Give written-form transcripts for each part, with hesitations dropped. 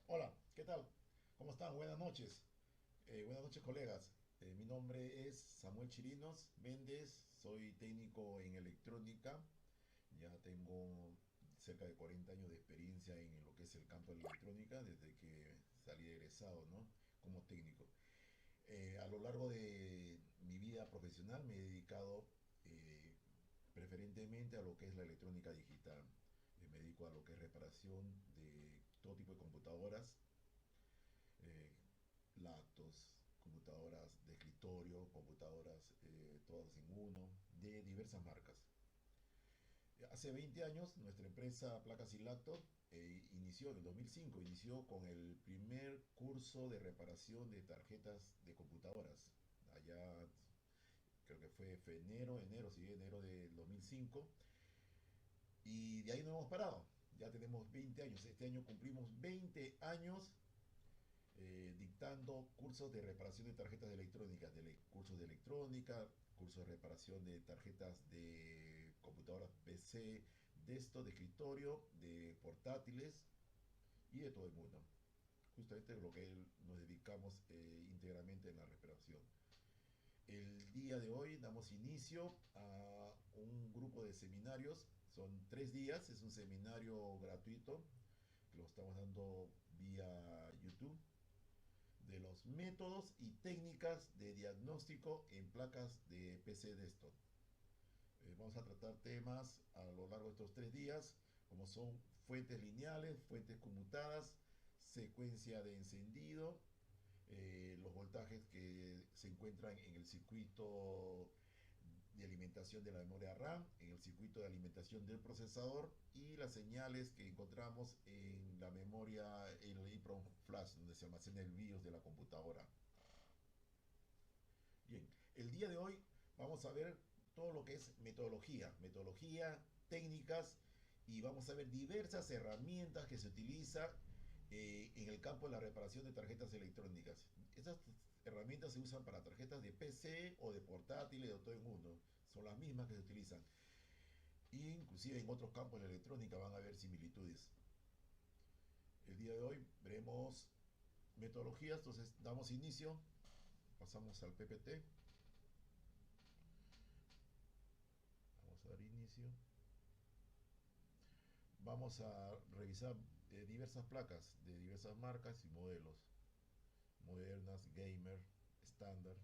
Hola, ¿qué tal? ¿Cómo están? Buenas noches, colegas. Mi nombre es Samuel Chirinos Méndez, soy técnico en electrónica. Ya tengo cerca de 40 años de experiencia en lo que es el campo de la electrónica desde que salí egresado, ¿no? Como técnico. A lo largo de mi vida profesional me he dedicado eh, preferentemente a lo que es la electrónica digital. Me dedico a lo que es reparación de todo tipo de computadoras, eh, laptops, computadoras de escritorio, computadoras todas en uno, de diversas marcas. Hace 20 años nuestra empresa Placas y Lacto inició en el 2005, inició con el primer curso de reparación de tarjetas de computadoras. Allá creo que fue enero, sí, enero del 2005. Y de ahí no hemos parado. Ya tenemos 20 años. Este año cumplimos 20 años dictando cursos de reparación de tarjetas electrónicas, cursos de electrónica, cursos de reparación de tarjetas de computadoras PC, de esto de escritorio, de portátiles y de todo el mundo. Justamente lo que nos dedicamos íntegramente en la reparación. El día de hoy damos inicio a un grupo de seminarios. Son 3 días, es un seminario gratuito que lo estamos dando vía YouTube de los métodos y técnicas de diagnóstico en placas de PC desktop. Vamos a tratar temas a lo largo de estos 3 días, como son fuentes lineales, fuentes conmutadas, secuencia de encendido, los voltajes que se encuentran en el circuito de alimentación de la memoria RAM, en el circuito de alimentación del procesador y las señales que encontramos en la memoria, en el EEPROM flash, donde se almacena el BIOS de la computadora. Bien, el día de hoy vamos a ver todo lo que es metodología, técnicas y vamos a ver diversas herramientas que se utilizan en el campo de la reparación de tarjetas electrónicas. Estas herramientas se usan para tarjetas de PC o de portátiles de todo el mundo. Son las mismas que se utilizan. Y inclusive en otros campos de la electrónica van a haber similitudes. El día de hoy veremos metodologías, entonces damos inicio, pasamos al PPT, vamos a dar inicio. Vamos a revisar diversas placas de diversas marcas y modelos, modernas, gamer, estándar.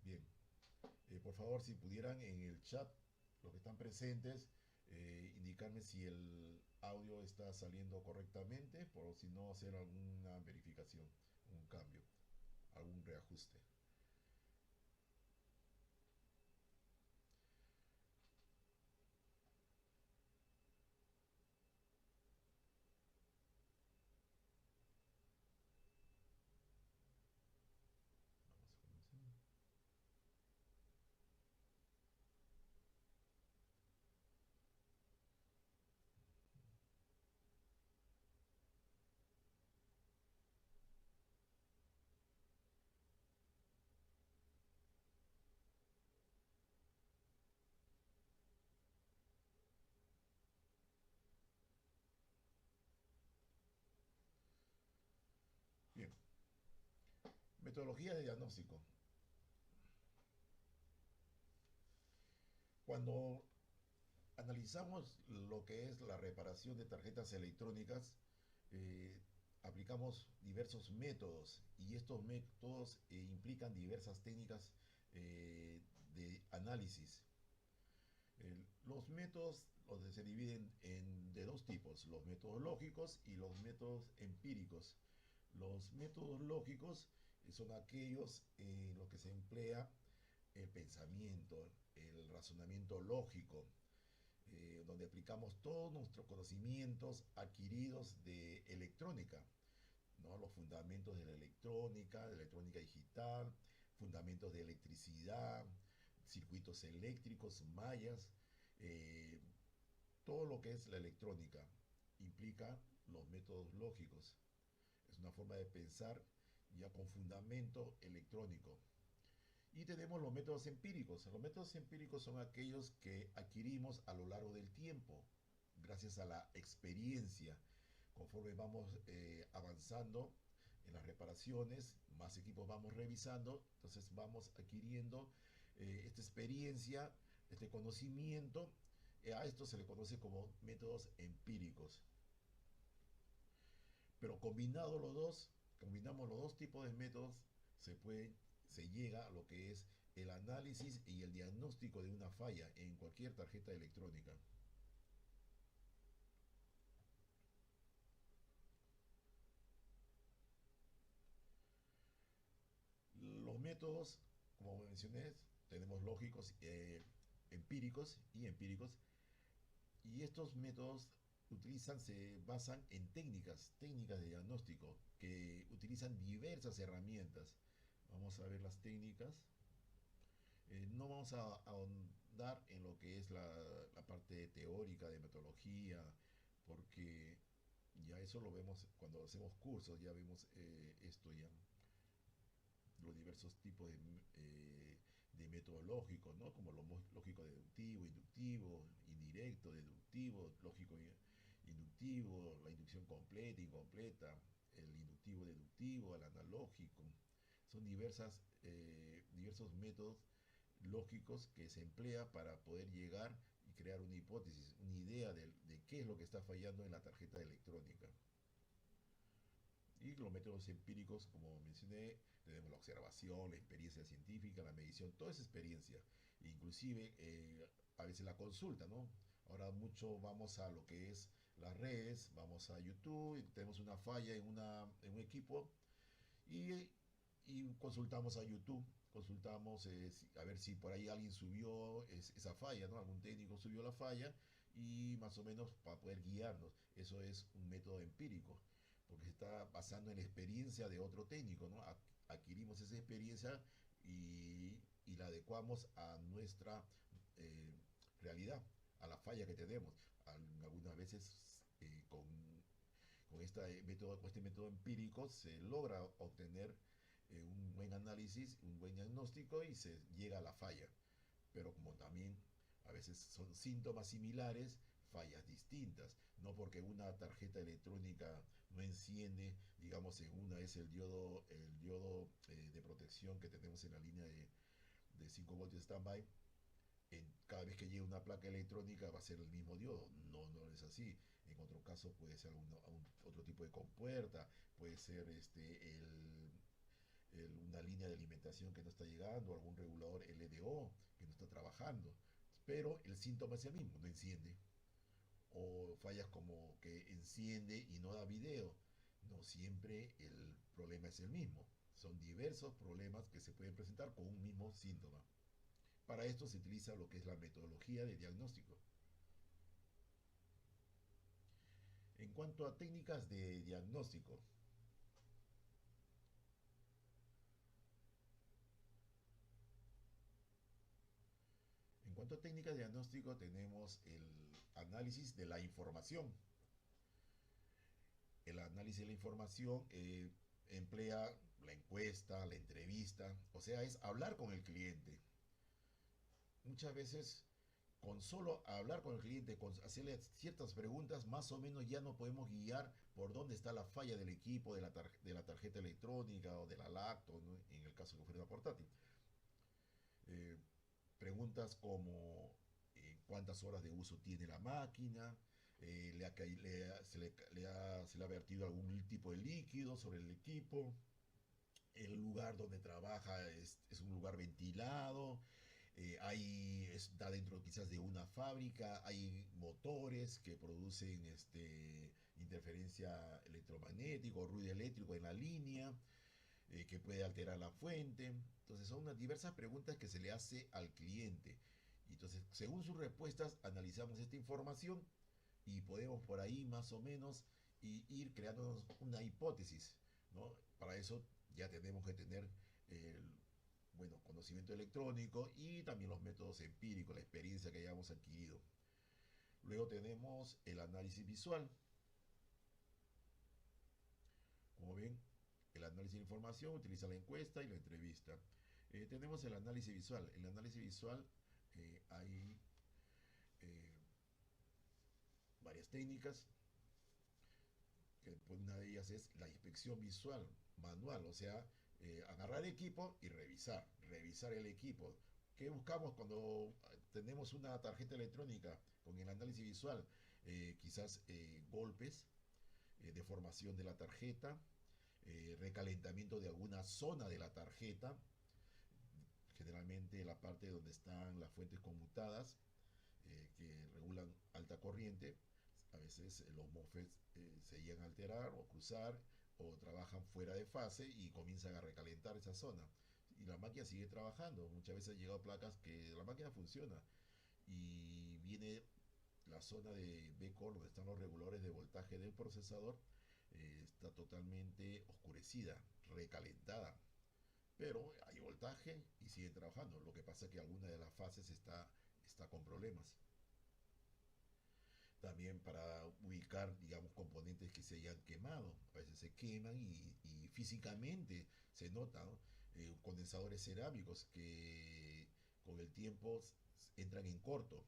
Bien, por favor, si pudieran en el chat, los que están presentes, indicarme si el audio está saliendo correctamente, por si no hacer alguna verificación, un cambio, algún reajuste. Vamos a comenzar. Bien, metodología de diagnóstico. Cuando analizamos lo que es la reparación de tarjetas electrónicas, eh, aplicamos diversos métodos y estos métodos implican diversas técnicas de análisis. Los métodos se dividen de dos tipos, los métodos lógicos y los métodos empíricos. Los métodos lógicos son aquellos en los que se emplea el pensamiento, el razonamiento lógico, donde aplicamos todos nuestros conocimientos adquiridos de electrónica, ¿no? Los fundamentos de la electrónica digital, fundamentos de electricidad, circuitos eléctricos, mallas, eh, todo lo que es la electrónica implica los métodos lógicos. Es una forma de pensar ya con fundamento electrónico. Y tenemos los métodos empíricos. Los métodos empíricos son aquellos que adquirimos a lo largo del tiempo, gracias a la experiencia. Conforme vamos avanzando en las reparaciones, más equipos vamos revisando, entonces vamos adquiriendo esta experiencia, este conocimiento. A esto se le conoce como métodos empíricos. Pero combinamos los dos tipos de métodos, se llega a lo que es el análisis y el diagnóstico de una falla en cualquier tarjeta electrónica. Los métodos, como mencioné, tenemos lógicos, empíricos, y estos métodos se basan en técnicas de diagnóstico que utilizan diversas herramientas. Vamos a ver las técnicas. No vamos a ahondar en lo que es la parte teórica de metodología, porque ya eso lo vemos cuando hacemos cursos, ya vemos esto ya, los diversos tipos de métodos lógicos, ¿no? Como lo lógico deductivo, inductivo, indirecto, deductivo, lógico inductivo, la inducción completa, incompleta, el inductivo deductivo, el analógico. Son diversos métodos lógicos que se emplea para poder llegar y crear una hipótesis, una idea de qué es lo que está fallando en la tarjeta electrónica. Y los métodos empíricos, como mencioné, tenemos la observación, la experiencia científica, la medición, toda esa experiencia, inclusive a veces la consulta, ¿no? Ahora mucho vamos a lo que es las redes, vamos a YouTube, y tenemos una falla en un equipo y, y consultamos a YouTube, consultamos a ver si por ahí alguien subió esa falla, ¿no? Algún técnico subió la falla y más o menos para poder guiarnos. Eso es un método empírico, porque se está basando en la experiencia de otro técnico, ¿no? Adquirimos esa experiencia y la adecuamos a nuestra eh, realidad, a la falla que tenemos. Algunas veces con este método empírico se logra obtener un buen análisis, un buen diagnóstico y se llega a la falla. Pero como también a veces son síntomas similares, fallas distintas. No porque una tarjeta electrónica no enciende, digamos en una es el diodo de protección que tenemos en la línea de 5 voltios standby, cada vez que llegue una placa electrónica va a ser el mismo diodo. No, no es así. En otro caso puede ser otro tipo de compuerta, puede ser una línea de alimentación que no está llegando, algún regulador LDO que no está trabajando. Pero el síntoma es el mismo, no enciende. O fallas como que enciende y no da video. No siempre el problema es el mismo. Son diversos problemas que se pueden presentar con un mismo síntoma. Para esto se utiliza lo que es la metodología de diagnóstico. En cuanto a técnicas de diagnóstico, en cuanto a técnicas de diagnóstico tenemos el análisis de la información. El análisis de la información emplea la encuesta, la entrevista, o sea, es hablar con el cliente. Muchas veces con solo hablar con el cliente, con hacerle ciertas preguntas, más o menos ya no podemos guiar por dónde está la falla del equipo, de la tarjeta electrónica o de la lacto, ¿no? En el caso que fuera una portátil. Eh, Preguntas como cuántas horas de uso tiene la máquina, se le ha vertido algún tipo de líquido sobre el equipo, el lugar donde trabaja es un lugar ventilado, está dentro quizás de una fábrica, hay motores que producen interferencia electromagnética o ruido eléctrico en la línea, que puede alterar la fuente. Entonces son unas diversas preguntas que se le hace al cliente. Y entonces, según sus respuestas, analizamos esta información y podemos por ahí más o menos ir creándonos una hipótesis, ¿no? Para eso ya tenemos que tener el conocimiento electrónico y también los métodos empíricos, la experiencia que hayamos adquirido. Luego tenemos el análisis visual. Como ven, el análisis de información utiliza la encuesta y la entrevista. Tenemos el análisis visual. El análisis visual hay eh, varias técnicas, que pues, una de ellas es la inspección visual manual, o sea, agarrar equipo y revisar el equipo. ¿Qué buscamos cuando tenemos una tarjeta electrónica con el análisis visual? Quizás golpes, deformación de la tarjeta, recalentamiento de alguna zona de la tarjeta, generalmente la parte donde están las fuentes conmutadas, que regulan alta corriente. A veces los MOSFETs se llegan a alterar o cruzar o trabajan fuera de fase y comienzan a recalentar esa zona. Y la máquina sigue trabajando. Muchas veces han llegado placas que la máquina funciona y viene la zona de B-Core, donde están los reguladores de voltaje del procesador, está totalmente oscurecida, recalentada. Pero hay voltaje y siguen trabajando. Lo que pasa es que alguna de las fases está con problemas. También para ubicar, digamos, componentes que se hayan quemado. A veces se queman y físicamente se nota, ¿no? Condensadores cerámicos que con el tiempo entran en corto.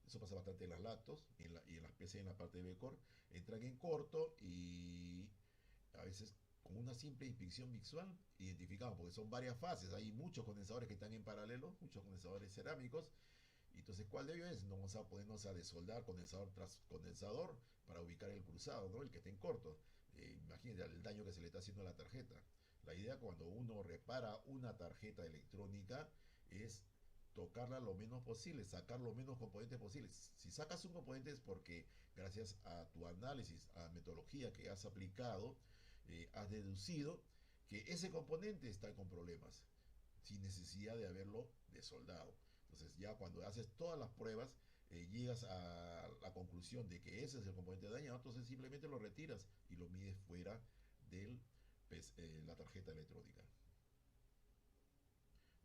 Eso pasa bastante en las lactos y en las PC en la parte de B-Core. Entran en corto y a veces con una simple inspección visual identificamos, porque son varias fases, hay muchos condensadores que están en paralelo, muchos condensadores cerámicos. Entonces, ¿cuál de ellos es? No vamos a ponernos a desoldar condensador tras condensador para ubicar el cruzado, ¿no? El que esté en corto. Imagínense el daño que se le está haciendo a la tarjeta. La idea cuando uno repara una tarjeta electrónica es tocarla lo menos posible, sacar lo menos componentes posibles. Si sacas un componente es porque gracias a tu análisis, a la metodología que has aplicado, has deducido que ese componente está con problemas, sin necesidad de haberlo desoldado. Entonces ya cuando haces todas las pruebas, llegas a la conclusión de que ese es el componente dañado, entonces simplemente lo retiras y lo mides fuera de la tarjeta electrónica,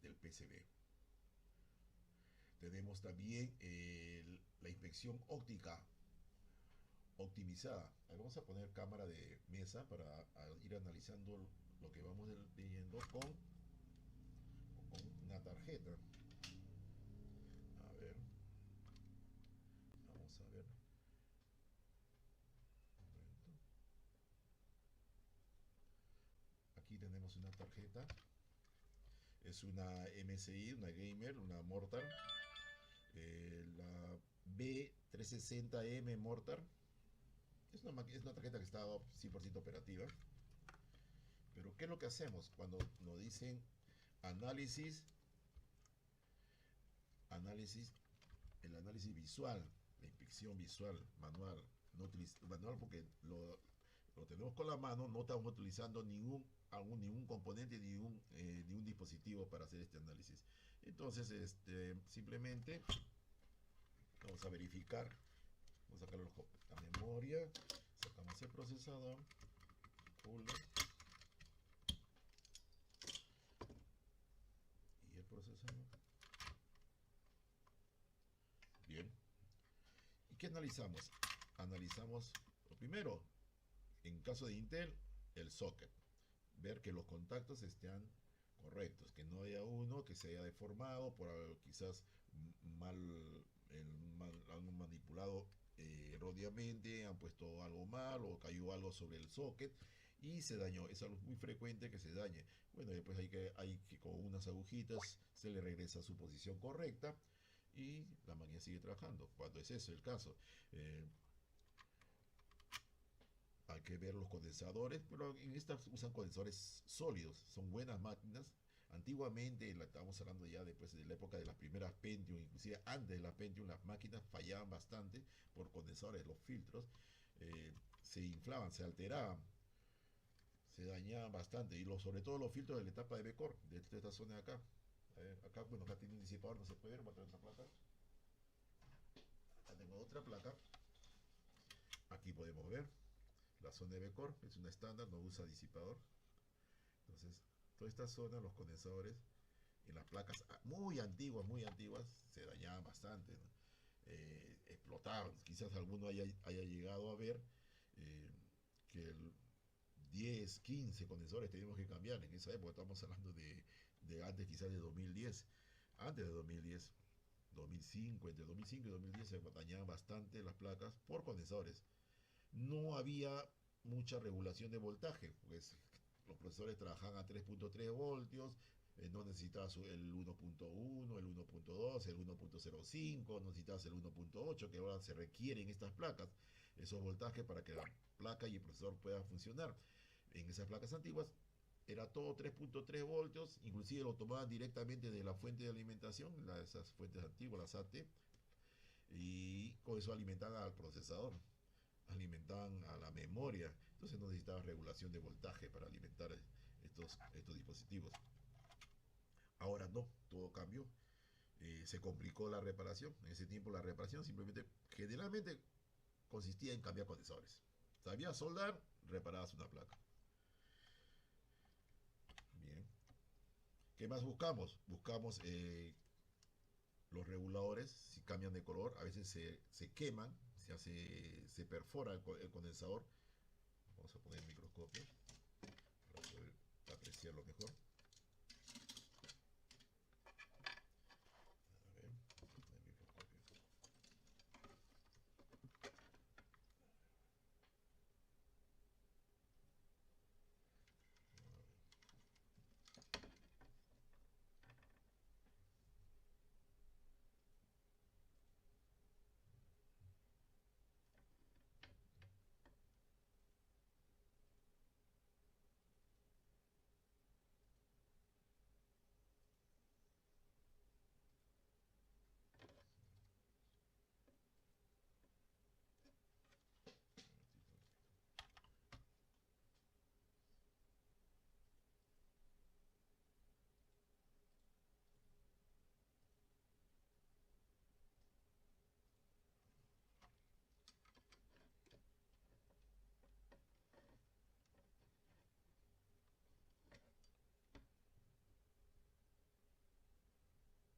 del PCB. Tenemos también la inspección óptica optimizada. Ahí vamos a poner cámara de mesa para ir analizando lo que vamos viendo con una tarjeta. A ver, vamos a ver. Aquí tenemos una tarjeta. Es una MSI, una Gamer, una Mortar. La B360M Mortar. Es una tarjeta que está 100% operativa. Pero ¿qué es lo que hacemos cuando nos dicen análisis, análisis, el análisis visual, la inspección visual, manual, no manual porque lo tenemos con la mano, no estamos utilizando ningún componente, ningún dispositivo para hacer este análisis. Entonces, simplemente vamos a verificar, vamos a sacar la memoria, sacamos el procesador, y el procesador. Bien. ¿Y qué analizamos? Analizamos, lo primero, en caso de Intel, el socket. Ver que los contactos estén correctos, que no haya uno que se haya deformado por quizás han manipulado erróneamente, han puesto algo mal o cayó algo sobre el socket y se dañó. Es algo muy frecuente que se dañe. Bueno, después hay que con unas agujitas se le regresa a su posición correcta y la máquina sigue trabajando. Cuando es ese el caso, hay que ver los condensadores, pero en estas usan condensadores sólidos, son buenas máquinas. Antiguamente, estamos hablando ya después de la época de las primeras Pentium, inclusive antes de las Pentium, las máquinas fallaban bastante por condensadores, los filtros se inflaban, se alteraban, se dañaban bastante, y sobre todo los filtros de la etapa de B-Core, de esta zona de acá. Acá, bueno, acá tiene un disipador, no se puede ver, voy a traer otra placa. Acá tengo otra placa. Aquí podemos ver la zona de B-Core, es una estándar, no usa disipador. Entonces, toda esta zona, los condensadores, en las placas muy antiguas, se dañaban bastante, ¿no? Explotaban. Quizás alguno haya llegado a ver que 10, 15 condensadores teníamos que cambiar. En esa época estamos hablando de de antes quizás de 2010, antes de 2010, 2005, entre 2005 y 2010 se dañaban bastante las placas por condensadores. No había mucha regulación de voltaje, pues los procesadores trabajaban a 3.3 voltios, no necesitabas el 1.1, el 1.2, el 1.05, no necesitabas el 1.8, que ahora se requieren estas placas, esos voltajes para que la placa y el procesador puedan funcionar. En esas placas antiguas era todo 3.3 voltios, inclusive lo tomaban directamente de la fuente de alimentación, esas fuentes antiguas, las AT, y con eso alimentaban al procesador, alimentaban a la memoria, entonces no necesitaba regulación de voltaje para alimentar estos dispositivos. Ahora no, todo cambió. Se complicó la reparación. En ese tiempo la reparación simplemente, generalmente, consistía en cambiar condensadores. Sabías soldar, reparabas una placa. Bien. ¿Qué más buscamos? Buscamos los reguladores, si cambian de color, a veces se queman, se perfora el condensador. Vamos a poner el microscopio para poder apreciarlo mejor.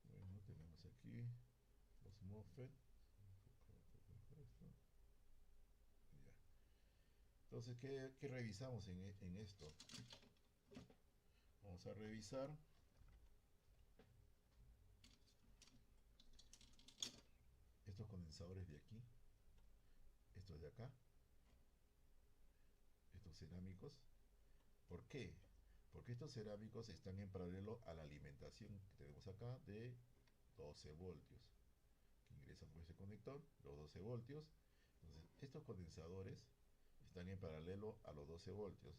A ver, el microscopio. Bueno, tenemos aquí los MOSFET. Ya. Entonces, ¿qué revisamos en esto? Vamos a revisar estos condensadores de aquí, estos de acá, estos cerámicos. ¿Por qué? Porque estos cerámicos están en paralelo a la alimentación que tenemos acá de 12 voltios, que ingresan por ese conector, los 12 voltios. Entonces, estos condensadores están en paralelo a los 12 voltios.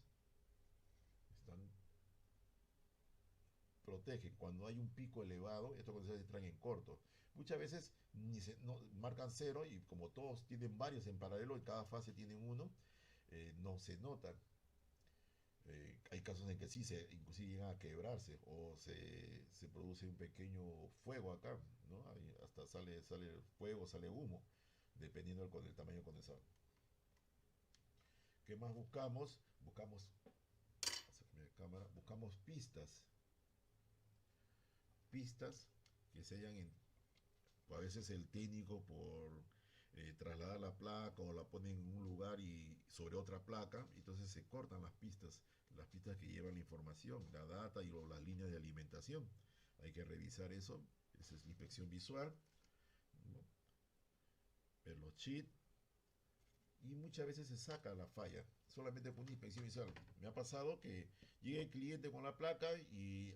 Están protegen. Cuando hay un pico elevado, estos condensadores entran en corto. Muchas veces no, marcan cero y como todos tienen varios en paralelo y cada fase tienen uno, no se notan. Hay casos en que sí, inclusive llegan a quebrarse o se produce un pequeño fuego acá, ¿no? Ahí hasta sale fuego, sale humo, dependiendo del tamaño del condensador. ¿Qué más buscamos? Buscamos pistas que se hayan, a veces el técnico por trasladar la placa o la pone en un lugar y sobre otra placa, entonces se cortan las pistas que llevan la información, la data y las líneas de alimentación. Hay que revisar eso, esa es la inspección visual, ¿no? Ver los cheats y muchas veces se saca la falla solamente con una inspección visual. Me ha pasado que llega el cliente con la placa y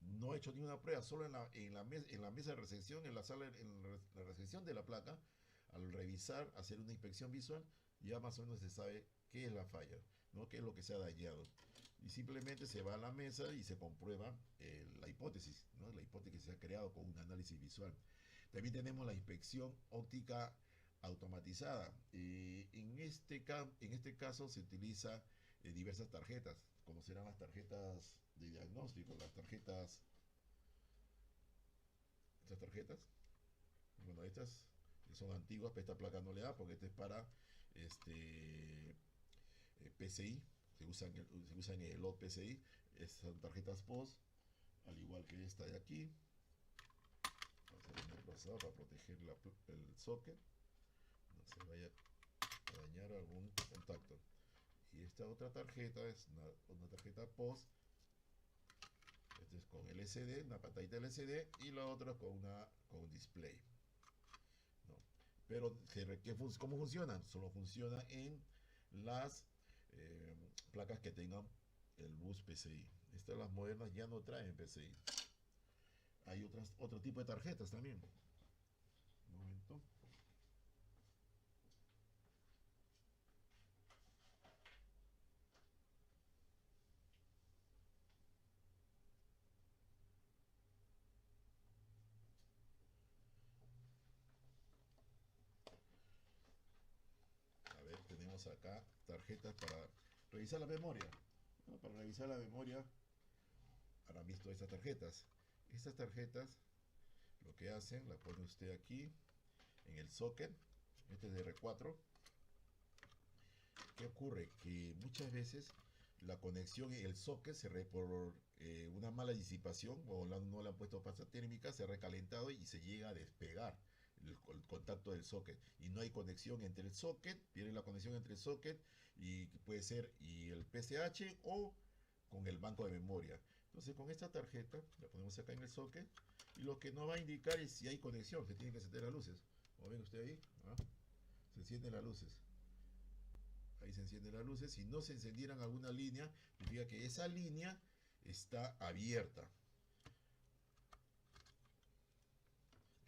no he hecho ninguna prueba, solo en la mesa de recepción, en la sala, en la recepción de la placa, al revisar, hacer una inspección visual, ya más o menos se sabe qué es la falla, ¿no? Qué es lo que se ha dañado. Y simplemente se va a la mesa y se comprueba la hipótesis, ¿no? La hipótesis que se ha creado con un análisis visual. También tenemos la inspección óptica automatizada. En este caso se utiliza diversas tarjetas, como serán las tarjetas de diagnóstico, estas tarjetas, bueno, estas son antiguas, pero esta placa no le da porque esta es para PCI, se usa en el lot PCI, son tarjetas POS, al igual que esta de aquí. Vamos a poner el procesador para proteger el socket, no se vaya a dañar algún contacto. Y esta otra tarjeta es una tarjeta POS. Esta es LCD, una pantallita LCD, y la otra con un display, ¿no? Pero, ¿cómo funciona? Solo funciona en las placas que tengan el bus PCI. Estas, las modernas, ya no traen PCI. Hay otro tipo de tarjetas también. Un momento. A ver, tenemos acá tarjetas para revisar la memoria. ¿No? Para revisar la memoria, habrán visto estas tarjetas. Estas tarjetas, lo que hacen, la pone usted aquí en el socket. Este es de R4. ¿Qué ocurre? Que muchas veces la conexión en el socket por una mala disipación o no le han puesto pasta térmica, se ha recalentado y se llega a despegar el contacto del socket y no hay conexión entre el socket, pierde la conexión entre el socket y puede ser y el PCH o con el banco de memoria. Entonces con esta tarjeta la ponemos acá en el socket y lo que nos va a indicar es si hay conexión. Se tienen que encender las luces. Como ven usted ahí, ¿ah? Se encienden las luces. Ahí se encienden las luces. Si no se encendieran alguna línea, significa que esa línea está abierta.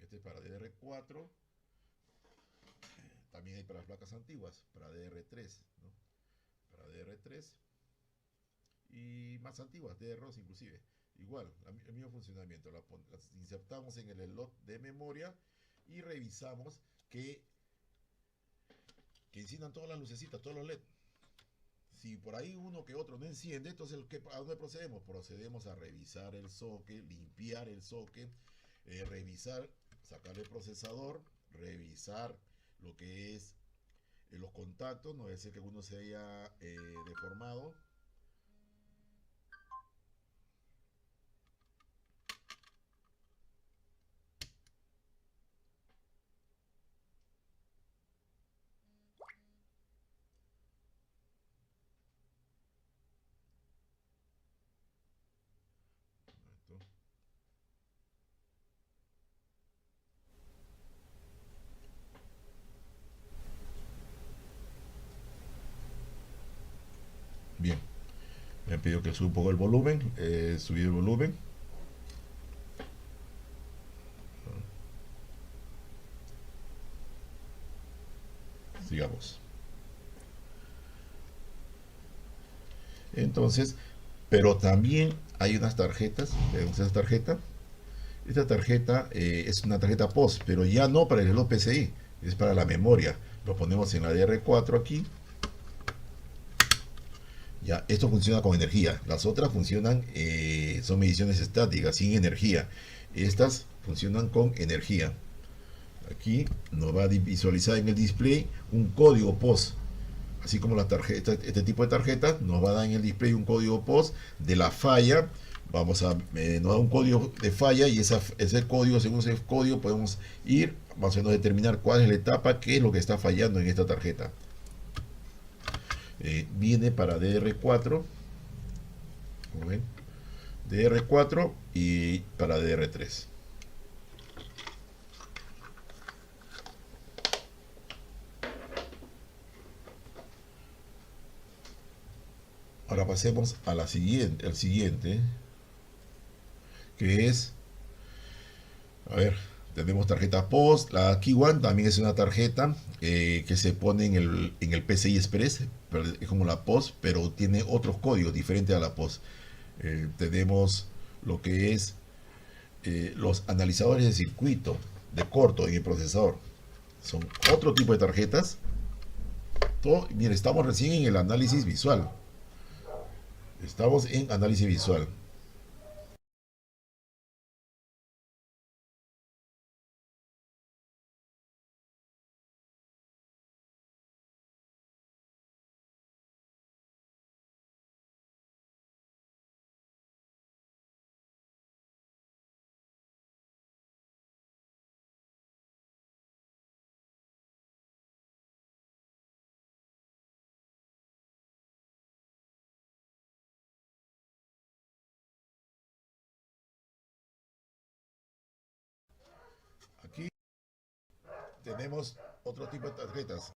Este es para DR4. También hay para las placas antiguas, para DR3, ¿no? Para DR3 y más antiguas, DR2 inclusive. Igual, el mismo funcionamiento. Las insertamos en el slot de memoria y revisamos que enciendan todas las lucecitas, todos los LED. Si por ahí uno que otro no enciende, entonces ¿a dónde procedemos? Procedemos a revisar el socket, limpiar el socket, revisar, sacar el procesador, revisar lo que es los contactos, no debe ser que uno se haya deformado. Esto. Bien, me han pedido que suba un poco el volumen, subir el volumen. Sigamos. Entonces, pero también hay unas tarjetas, vemos esa tarjeta. Esta tarjeta es una tarjeta POS, pero ya no para el reloj PCI, es para la memoria. Lo ponemos en la DR4 aquí. Ya, esto funciona con energía. Las otras funcionan, son mediciones estáticas, sin energía. Estas funcionan con energía. Aquí nos va a visualizar en el display un código POS. Así como la tarjeta, este tipo de tarjetas nos va a dar en el display un código POS de la falla. Nos da un código de falla y ese código, según ese código, podemos ir más o menos determinar cuál es la etapa, qué es lo que está fallando en esta tarjeta. Viene para DR4, como ven, DR4 y para DR3. Ahora pasemos a al siguiente, que es, a ver, tenemos tarjeta POS. La Key One también es una tarjeta que se pone en el PCI Express, es como la POS, pero tiene otros códigos diferentes a la POS. Tenemos lo que es los analizadores de circuito de corto en el procesador. Son otro tipo de tarjetas. Mire, estamos recién en el análisis visual. Estamos en análisis visual. Tenemos otro tipo de tarjetas.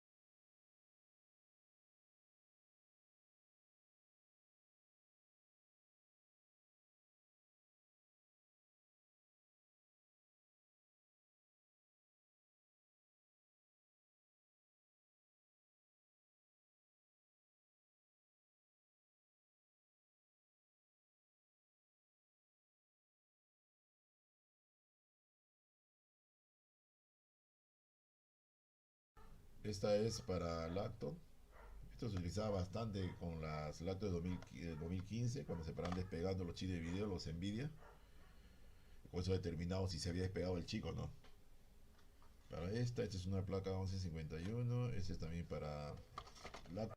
Esta es para lacto. Esto se utilizaba bastante con las lacto de 2015, cuando se paraban despegando los chips de video, los Nvidia. Con eso determinado si se había despegado el chico o no. Para esta es una placa 1151. Este es también para lacto.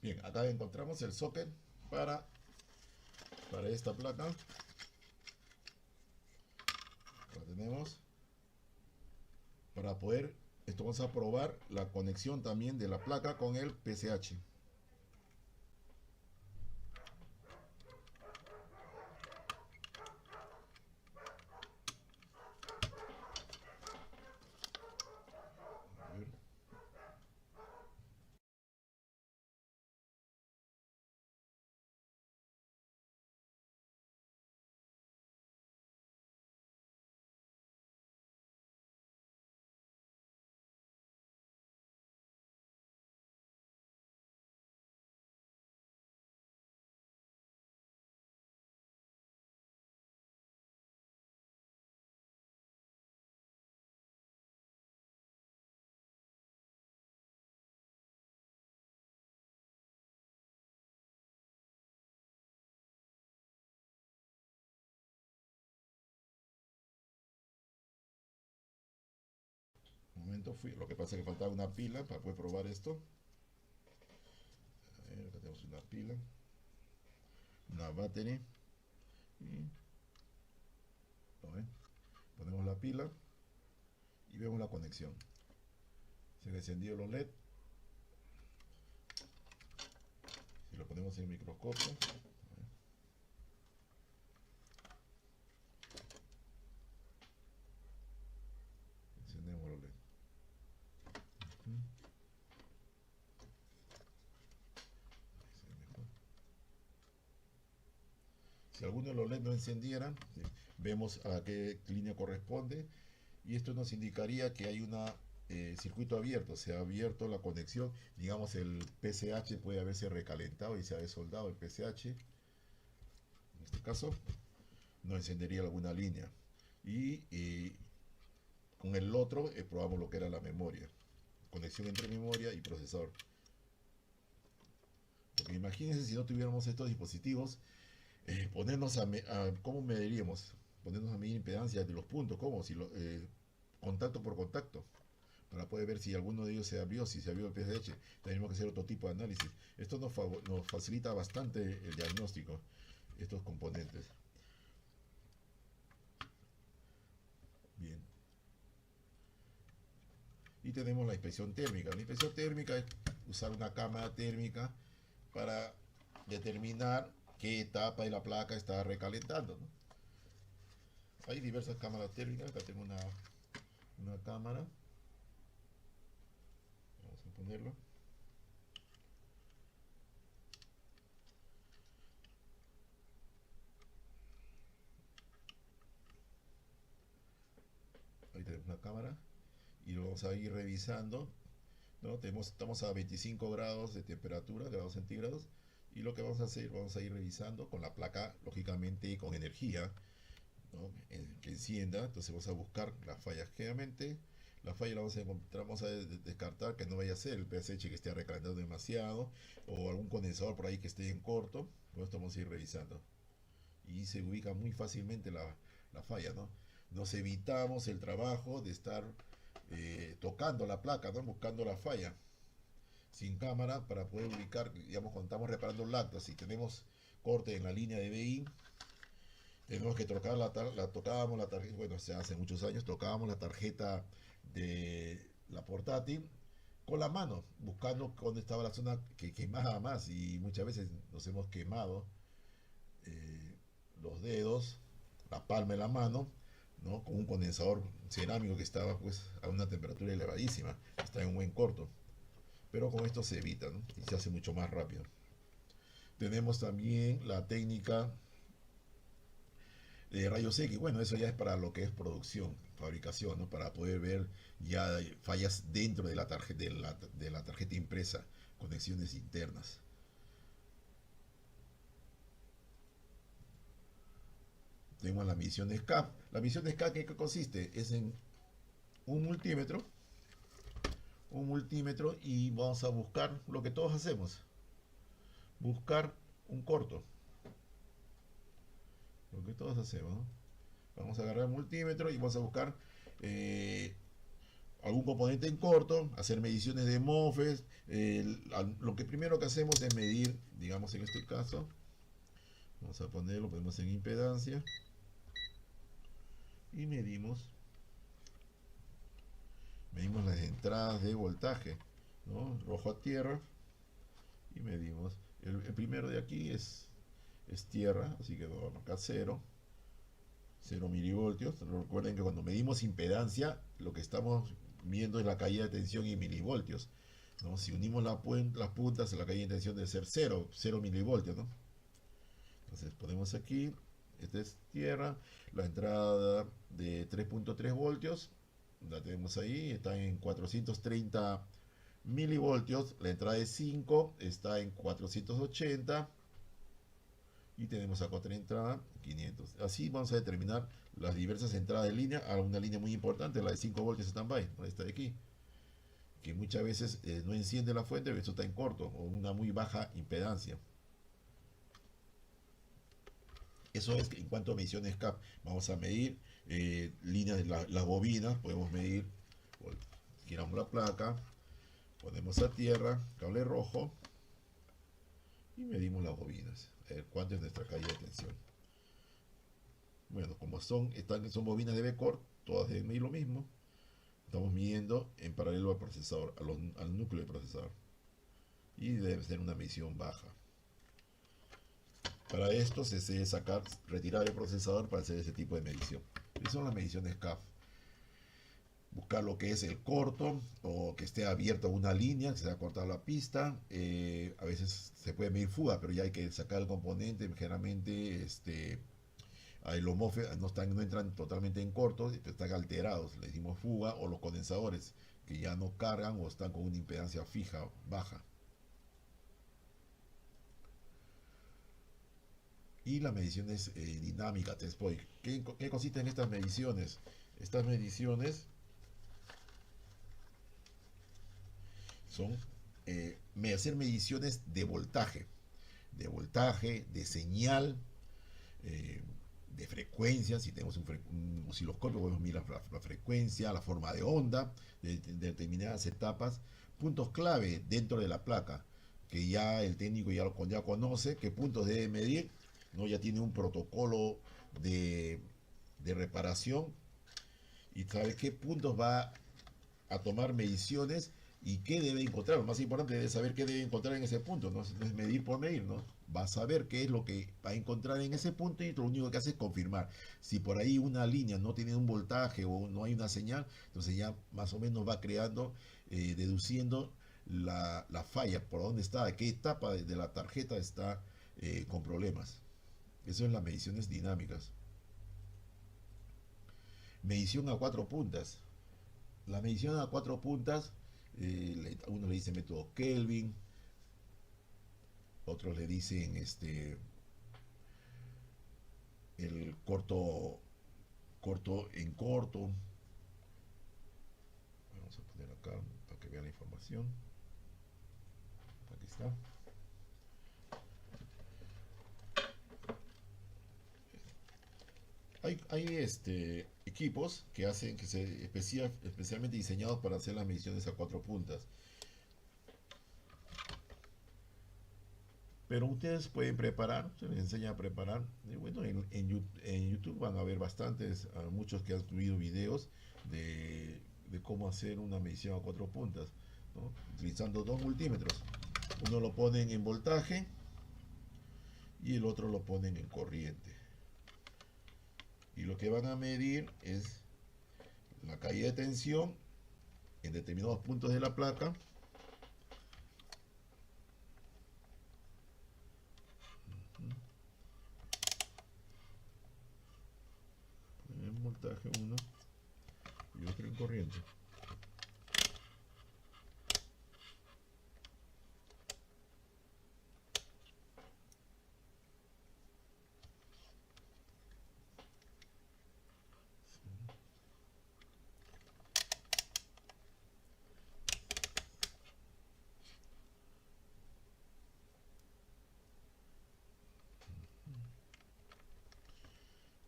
Bien, acá encontramos el socket para, para esta placa. Lo tenemos. Para poder, esto vamos a probar la conexión también de la placa con el PCH. A ver. Un momento, lo que pasa es que faltaba una pila para poder probar esto. A ver, acá tenemos una pila, una battery. Y ponemos la pila y vemos la conexión. Se han encendido los LED. Si lo ponemos en el microscopio, encendemos los LED. Si alguno de los LED no encendiera, vemos a qué línea corresponde, y esto nos indicaría que hay un circuito abierto, se ha abierto la conexión. Digamos, el PCH puede haberse recalentado y se ha desoldado el PCH. En este caso no encendería alguna línea, y con el otro probamos lo que era la memoria, conexión entre memoria y procesador. Porque imagínense si no tuviéramos estos dispositivos, ponernos ¿cómo mediríamos? Ponernos a medir impedancia de los puntos, ¿cómo? Si contacto por contacto, para poder ver si alguno de ellos se abrió, si se abrió el PCH. Tenemos que hacer otro tipo de análisis. Esto nos facilita bastante el diagnóstico, estos componentes. Bien. Y tenemos la inspección térmica. La inspección térmica es usar una cámara térmica para determinar qué etapa de la placa está recalentando, ¿no? Hay diversas cámaras térmicas. Acá tengo una cámara. Vamos a ponerlo. Ahí tenemos una cámara y lo vamos a ir revisando, ¿no? Estamos a 25 grados de temperatura, grados centígrados, y lo que vamos a hacer, vamos a ir revisando con la placa, lógicamente con energía, ¿no? Que encienda. Entonces vamos a buscar las fallas. Generalmente la falla la vamos a encontrar, vamos a descartar que no vaya a ser el PSH que esté recalentando demasiado o algún condensador por ahí que esté en corto. Con esto vamos a ir revisando y se ubica muy fácilmente la falla, ¿no? Nos evitamos el trabajo de estar tocando la placa, ¿no? Buscando la falla sin cámara para poder ubicar, digamos, cuando estamos reparando un lacto. Si tenemos corte en la línea de BI, tenemos que tocar tocábamos la tarjeta, bueno, hace muchos años tocábamos la tarjeta de la portátil con la mano, buscando dónde estaba la zona que quemaba más, y muchas veces nos hemos quemado los dedos, la palma de la mano, ¿no? Con un condensador cerámico que estaba pues a una temperatura elevadísima, está en un buen corto. Pero con esto se evita, ¿no? Y se hace mucho más rápido. Tenemos también la técnica de rayos X. Bueno, eso ya es para lo que es producción, fabricación, ¿no? Para poder ver ya fallas dentro de la tarjeta, de la tarjeta impresa, conexiones internas. Tenemos la medición de SCAF. La medición de SCAF, ¿qué consiste? Es en un multímetro, y vamos a buscar lo que todos hacemos, buscar un corto, lo que todos hacemos, ¿no? Vamos a agarrar el multímetro y vamos a buscar algún componente en corto, hacer mediciones de MOFES. Lo que primero que hacemos es medir, digamos en este caso, vamos a ponerlo, ponemos en impedancia y medimos las entradas de voltaje, ¿no? Rojo a tierra, y medimos. El primero de aquí es tierra, así que vamos a marcar 0 milivoltios. Recuerden que cuando medimos impedancia, lo que estamos viendo es la caída de tensión en milivoltios, ¿no? Si unimos las puntas, la caída de tensión debe ser 0 milivoltios, ¿no? Entonces ponemos aquí, esta es tierra, la entrada de 3.3 voltios, la tenemos ahí, está en 430 milivoltios, la entrada de 5 está en 480, y tenemos acá otra entrada 500. Así vamos a determinar las diversas entradas de línea a una línea muy importante, la de 5 voltios standby, esta de aquí, que muchas veces no enciende la fuente, pero esto está en corto o una muy baja impedancia. Eso es en cuanto a mediciones CAP. Vamos a medir líneas de las bobinas, podemos medir, giramos la placa, ponemos a tierra, cable rojo, y medimos las bobinas, a ver cuánto es nuestra caída de tensión. Bueno, como son bobinas de B-Core, todas deben medir lo mismo. Estamos midiendo en paralelo al procesador, al núcleo del procesador, y debe ser una medición baja. Para esto se debe retirar el procesador para hacer ese tipo de medición. Esas son las mediciones CAF. Buscar lo que es el corto, o que esté abierta una línea, que se haya cortado la pista. A veces se puede medir fuga, pero ya hay que sacar el componente. Generalmente los MOSFET no entran totalmente en corto, están alterados, le decimos fuga, o los condensadores que ya no cargan o están con una impedancia fija, baja. Y las mediciones dinámicas, test point. ¿Qué consisten estas mediciones? Estas mediciones son hacer mediciones de voltaje, de señal, de frecuencia. Si tenemos un osciloscopio, podemos mirar la frecuencia, la forma de onda de determinadas etapas, puntos clave dentro de la placa, que ya el técnico ya conoce qué puntos debe medir, ¿no? Ya tiene un protocolo de reparación y sabe qué puntos va a tomar mediciones ¿Y qué debe encontrar? Lo más importante es saber qué debe encontrar en ese punto, no es medir por medir, ¿no? Va a saber qué es lo que va a encontrar en ese punto y lo único que hace es confirmar. Si por ahí una línea no tiene un voltaje o no hay una señal, entonces ya más o menos va creando, deduciendo la falla, por dónde está, qué etapa de la tarjeta está con problemas. Eso es las mediciones dinámicas. Medición a cuatro puntas. La medición a cuatro puntas, uno le dice método Kelvin, otros le dicen el corto en corto. Vamos a poner acá para que vean la información. Aquí está. Hay equipos que hacen que se especialmente diseñados para hacer las mediciones a cuatro puntas. Pero ustedes pueden preparar, se les enseña a preparar. Y bueno, en YouTube van a ver bastantes, muchos que han subido videos de cómo hacer una medición a cuatro puntas, ¿no? Utilizando dos multímetros. Uno lo ponen en voltaje y el otro lo ponen en corriente. Y lo que van a medir es la caída de tensión en determinados puntos de la placa. En voltaje uno y otro en corriente.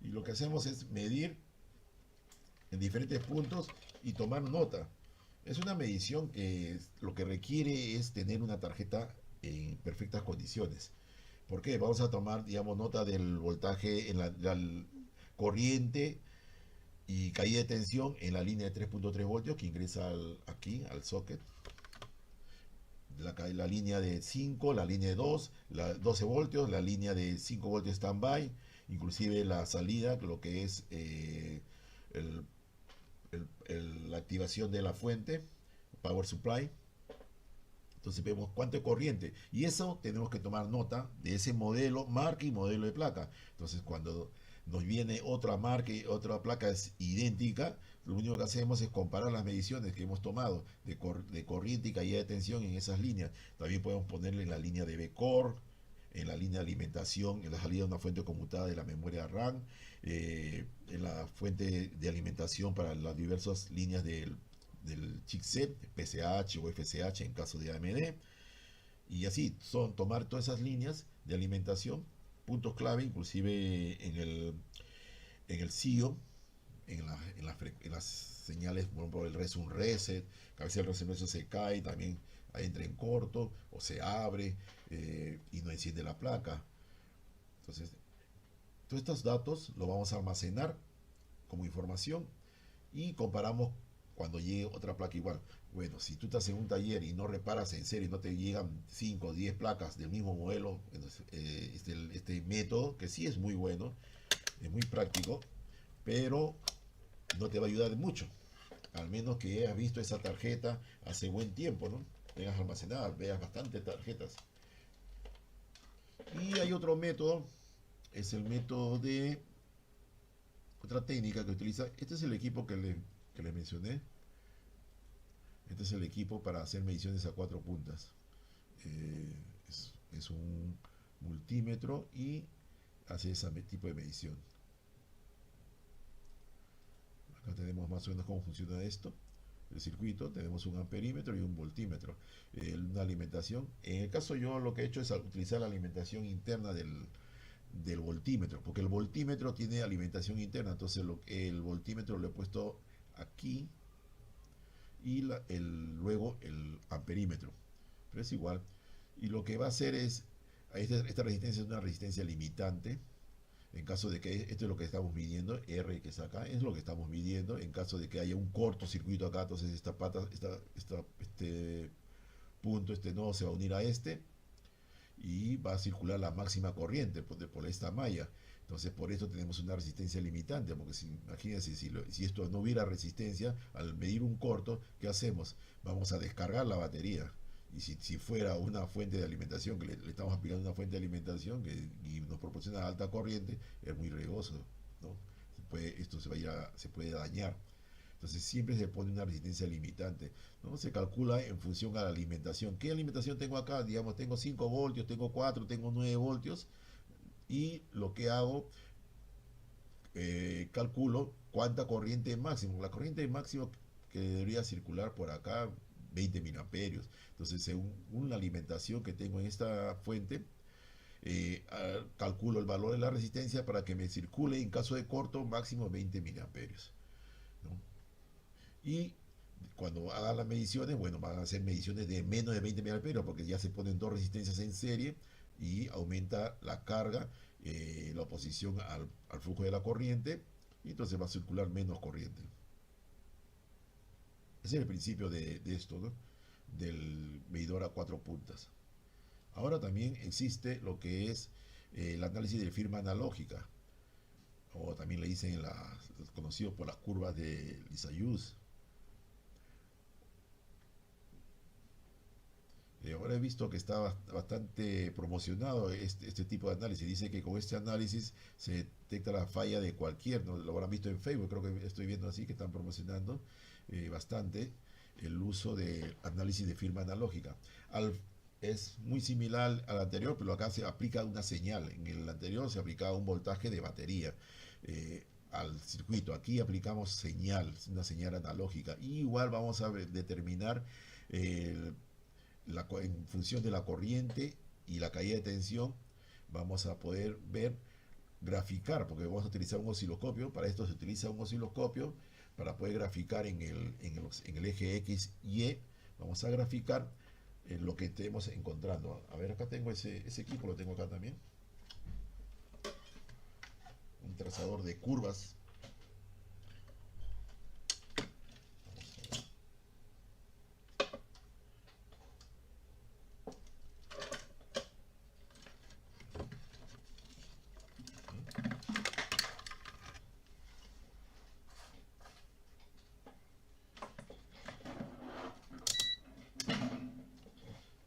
Y lo que hacemos es medir en diferentes puntos y tomar nota. Es una medición que lo que requiere es tener una tarjeta en perfectas condiciones. ¿Por qué? Vamos a tomar, digamos, nota del voltaje en la corriente y caída de tensión en la línea de 3.3 voltios que ingresa aquí al socket. La línea de 5, la línea de 2, 12 voltios, la línea de 5 voltios standby, inclusive la salida, lo que es el, la activación de la fuente, power supply. Entonces vemos cuánto es corriente y eso tenemos que tomar nota de ese modelo, marca y modelo de placa. Entonces cuando nos viene otra marca y otra placa es idéntica, lo único que hacemos es comparar las mediciones que hemos tomado de corriente y caída de tensión en esas líneas. También podemos ponerle en la línea de B-Core, en la línea de alimentación, en la salida de una fuente conmutada de la memoria RAM, en la fuente de alimentación para las diversas líneas del chipset, PCH o FSH en caso de AMD. Y así, son tomar todas esas líneas de alimentación, puntos clave, inclusive en el CIO, en las señales, por ejemplo, el res un reset, que a veces el reset se cae, también entra en corto o se abre y no enciende la placa. Entonces, todos estos datos los vamos a almacenar como información y comparamos cuando llegue otra placa igual. Bueno, si tú estás en un taller y no reparas en serie y no te llegan 5 o 10 placas del mismo modelo, entonces, este método, que sí es muy bueno, es muy práctico, pero no te va a ayudar mucho. Al menos que hayas visto esa tarjeta hace buen tiempo, ¿no? Tengas almacenada, veas bastantes tarjetas. Y hay otro método, es el método de otra técnica que utiliza. Este es el equipo que les mencioné. Este es el equipo para hacer mediciones a cuatro puntas. Es un multímetro y hace ese tipo de medición. Acá tenemos más o menos cómo funciona esto. El circuito, tenemos un amperímetro y un voltímetro. Una alimentación. En el caso yo lo que he hecho es utilizar la alimentación interna del voltímetro, porque el voltímetro tiene alimentación interna, entonces el voltímetro lo he puesto aquí y luego el amperímetro, pero es igual. Y lo que va a hacer es, esta resistencia es una resistencia limitante, En caso de que esto es lo que estamos midiendo, R que está acá, es lo que estamos midiendo. En caso de que haya un cortocircuito acá, entonces esta pata, este punto, este nodo se va a unir a este y va a circular la máxima corriente por esta malla. Entonces por esto tenemos una resistencia limitante, porque si, imagínense, si esto no hubiera resistencia, al medir un corto, ¿qué hacemos? Vamos a descargar la batería. Y si fuera una fuente de alimentación, que le estamos aplicando una fuente de alimentación y nos proporciona alta corriente, es muy riesgoso, ¿no? Esto se puede dañar. Entonces siempre se pone una resistencia limitante, ¿no? Se calcula en función a la alimentación. ¿Qué alimentación tengo acá? Digamos, tengo 5 voltios, tengo 4, tengo 9 voltios. Y lo que hago, calculo cuánta corriente máximo. La corriente máximo que debería circular por acá, 20 miliamperios. Entonces, según una alimentación que tengo en esta fuente, calculo el valor de la resistencia para que me circule en caso de corto máximo 20 miliamperios, ¿no? Y cuando hagan las mediciones, bueno, van a hacer mediciones de menos de 20 miliamperios porque ya se ponen dos resistencias en serie y aumenta la carga, la oposición al flujo de la corriente, y entonces va a circular menos corriente. Ese es el principio de esto, ¿no? Del medidor a cuatro puntas. Ahora también existe lo que es el análisis de firma analógica, o también le dicen conocido por las curvas de Lissajous. Ahora he visto que está bastante promocionado este tipo de análisis. Dice que con este análisis se detecta la falla de cualquier, ¿no? Lo habrán visto en Facebook, creo que estoy viendo así que están promocionando bastante el uso de análisis de firma analógica. Es muy similar al anterior, pero acá se aplica una señal. En el anterior se aplicaba un voltaje de batería al circuito. Aquí aplicamos señal, una señal analógica. Y igual vamos a determinar en función de la corriente y la caída de tensión, vamos a poder graficar, porque vamos a utilizar un osciloscopio. Para esto se utiliza un osciloscopio para poder graficar en el eje X y Y. Vamos a graficar lo que estemos encontrando. A ver, acá tengo ese equipo, lo tengo acá también. Un trazador de curvas.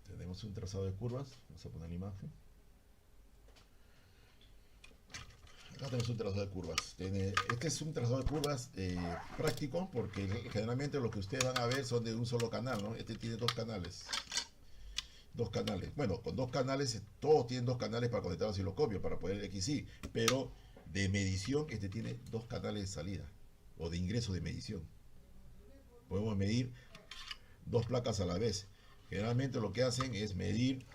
Tenemos un trazado de curvas. Vamos a poner la imagen. Acá tenemos un trazado de curvas. Este es un trazado de curvas práctico, porque generalmente lo que ustedes van a ver son de un solo canal, ¿no? Este tiene dos canales. Dos canales. Bueno, con dos canales, todos tienen dos canales para conectar al osciloscopio, para poder XY, pero de medición, este tiene dos canales de salida, o de ingreso de medición. Podemos medir dos placas a la vez. Generalmente lo que hacen es medir,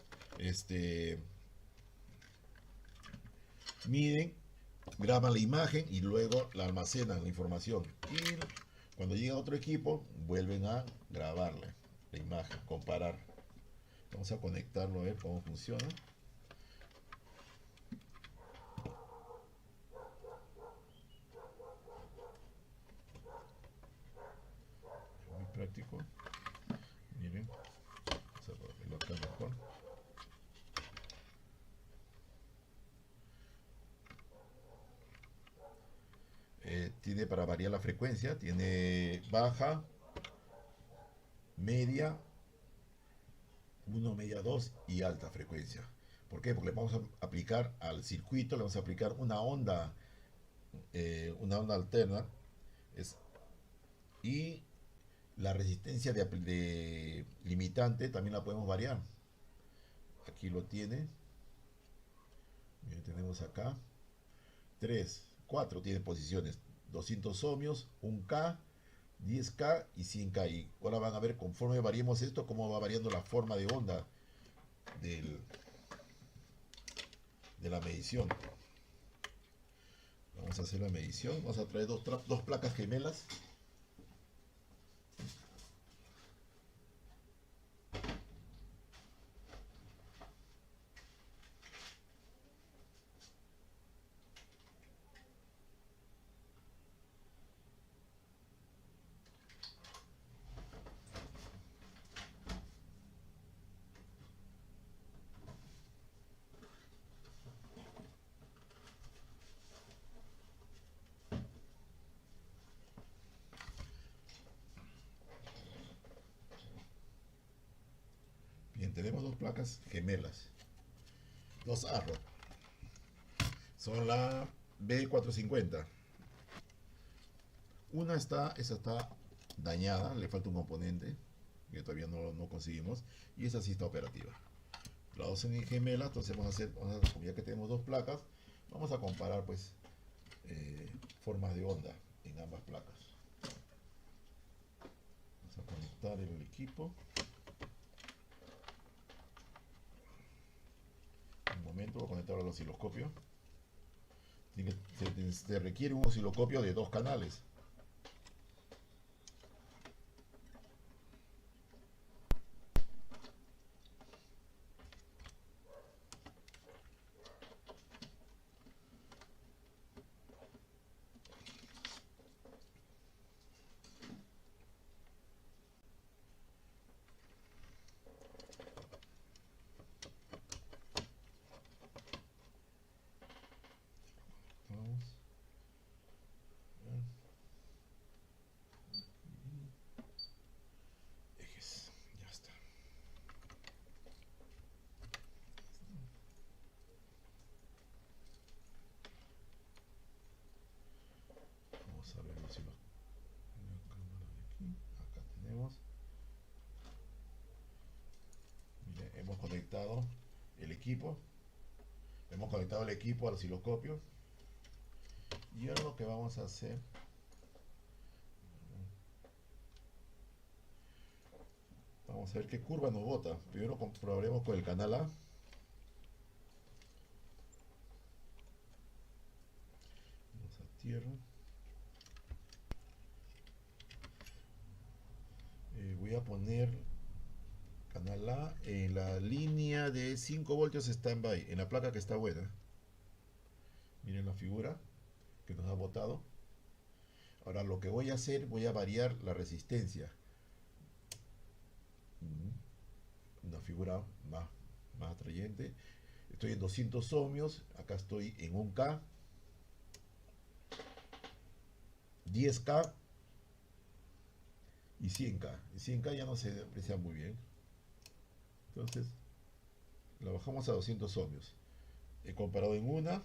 miden, graban la imagen y luego la almacenan la información. Y cuando llega a otro equipo, vuelven a grabarle la imagen, comparar. Vamos a conectarlo a ver cómo funciona. Muy práctico. Miren, vamos a ponerlo acá mejor. Tiene para variar la frecuencia, tiene baja, media, 1, media, 2 y alta frecuencia. ¿Por qué? Porque le vamos a aplicar al circuito, le vamos a aplicar una onda alterna, y la resistencia de limitante también la podemos variar. Aquí lo tiene. Bien, tenemos acá 3, 4 tiene posiciones: 200 ohmios, 1K, 10K y 100K. Y ahora van a ver, conforme variemos esto, cómo va variando la forma de onda de la medición. Vamos a hacer la medición. Vamos a traer dos placas gemelas. Bien, tenemos dos placas gemelas, dos Arrow. Son la B450. Esa está dañada, le falta un componente que todavía no conseguimos, y esa sí está operativa. Las dos son gemelas, entonces ya que tenemos dos placas, vamos a comparar pues formas de onda en ambas placas. Vamos a conectar el equipo. Un momento, voy a conectarlo al osciloscopio. Se requiere un osciloscopio de dos canales. Vamos. Ejes, ya está. Vamos a ver si la cámara de aquí. Acá tenemos. Mire, hemos conectado el equipo. Hemos conectado el equipo al osciloscopio. Y ahora lo que vamos a hacer, vamos a ver qué curva nos bota. Primero comprobaremos con el canal A. Vamos a tierra. Voy a poner canal A en la línea de 5 voltios standby, en la placa que está buena. Miren la figura que nos ha botado. Ahora lo que voy a hacer, voy a variar la resistencia. Una figura más atrayente. Estoy en 200 ohmios, acá estoy en 1K, 10K y 100K. Y 100K ya no se aprecia muy bien. Entonces, la bajamos a 200 ohmios. He comparado en una.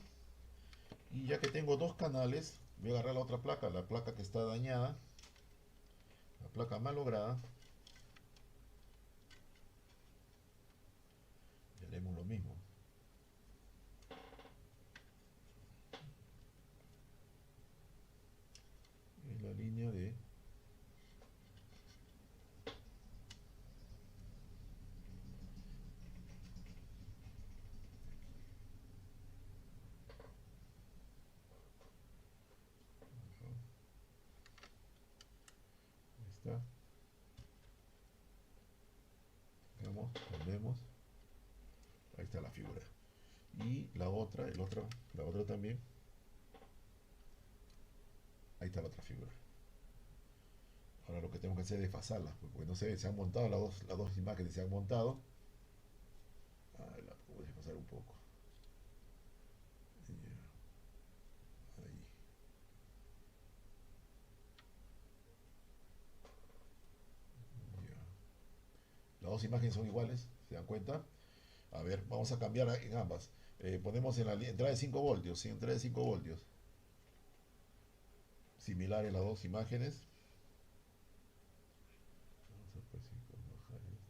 Y ya que tengo dos canales, voy a agarrar la otra placa, la placa que está dañada, la placa malograda. Y haremos lo mismo. En la línea de está. Vamos, volvemos. Ahí está la figura. Y la otra también. Ahí está la otra figura. Ahora lo que tengo que hacer es desfasarlas, porque no sé, se han montado las dos imágenes, se han montado. La puedo desfasar un poco. Ya. Ahí. Ya. Las dos imágenes son iguales, ¿se dan cuenta? A ver, vamos a cambiar en ambas. Ponemos en la entrada de 5 voltios, sí, entrada de 5 voltios. Similares las dos imágenes. Vamos a ver si puedo bajar esto.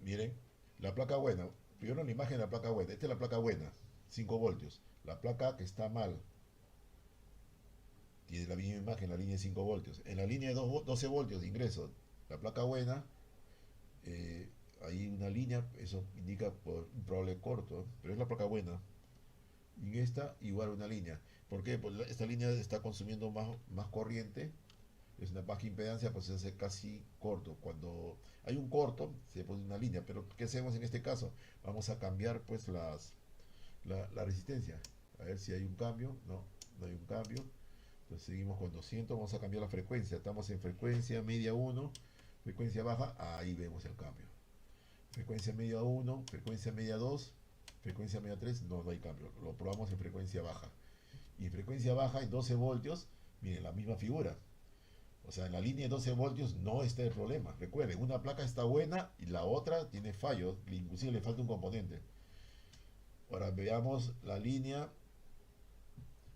Miren, la placa buena. Primero la imagen de la placa buena. Esta es la placa buena, 5 voltios. La placa que está mal, tiene la misma imagen, la línea de 5 voltios. En la línea de 12 voltios de ingreso, la placa buena, hay una línea, eso indica por un probable corto, pero es la placa buena. Y en esta igual una línea. ¿Por qué? Pues esta línea está consumiendo más corriente, es una baja impedancia, pues se hace casi corto. Cuando hay un corto, se pone una línea, pero ¿qué hacemos en este caso? Vamos a cambiar pues la resistencia. A ver si hay un cambio. No hay un cambio. Entonces seguimos con 200, vamos a cambiar la frecuencia. Estamos en frecuencia media 1, frecuencia baja, ahí vemos el cambio. frecuencia media 1, frecuencia media 2, frecuencia media 3, no, no hay cambio. Lo probamos en frecuencia baja. Y en frecuencia baja, en 12 voltios, miren, la misma figura. O sea, en la línea de 12 voltios no está el problema. Recuerden, una placa está buena y la otra tiene fallos, inclusive le falta un componente. Ahora veamos la línea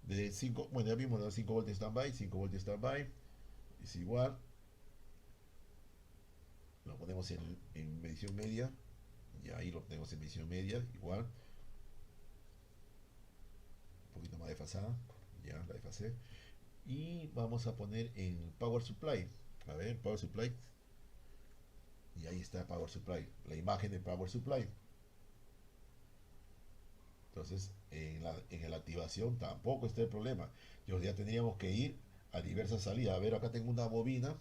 de 5, bueno, ya vimos los 5 voltios standby, 5 voltios standby, es igual. Lo ponemos en medición media, y ahí lo tenemos en medición media, igual. Un poquito más desfasada, ya la desfasé. Y vamos a poner en Power Supply. A ver, Power Supply. Y ahí está Power Supply, la imagen de Power Supply. Entonces, en la activación tampoco está el problema. Ya tendríamos que ir a diversas salidas. A ver, acá tengo una bobina.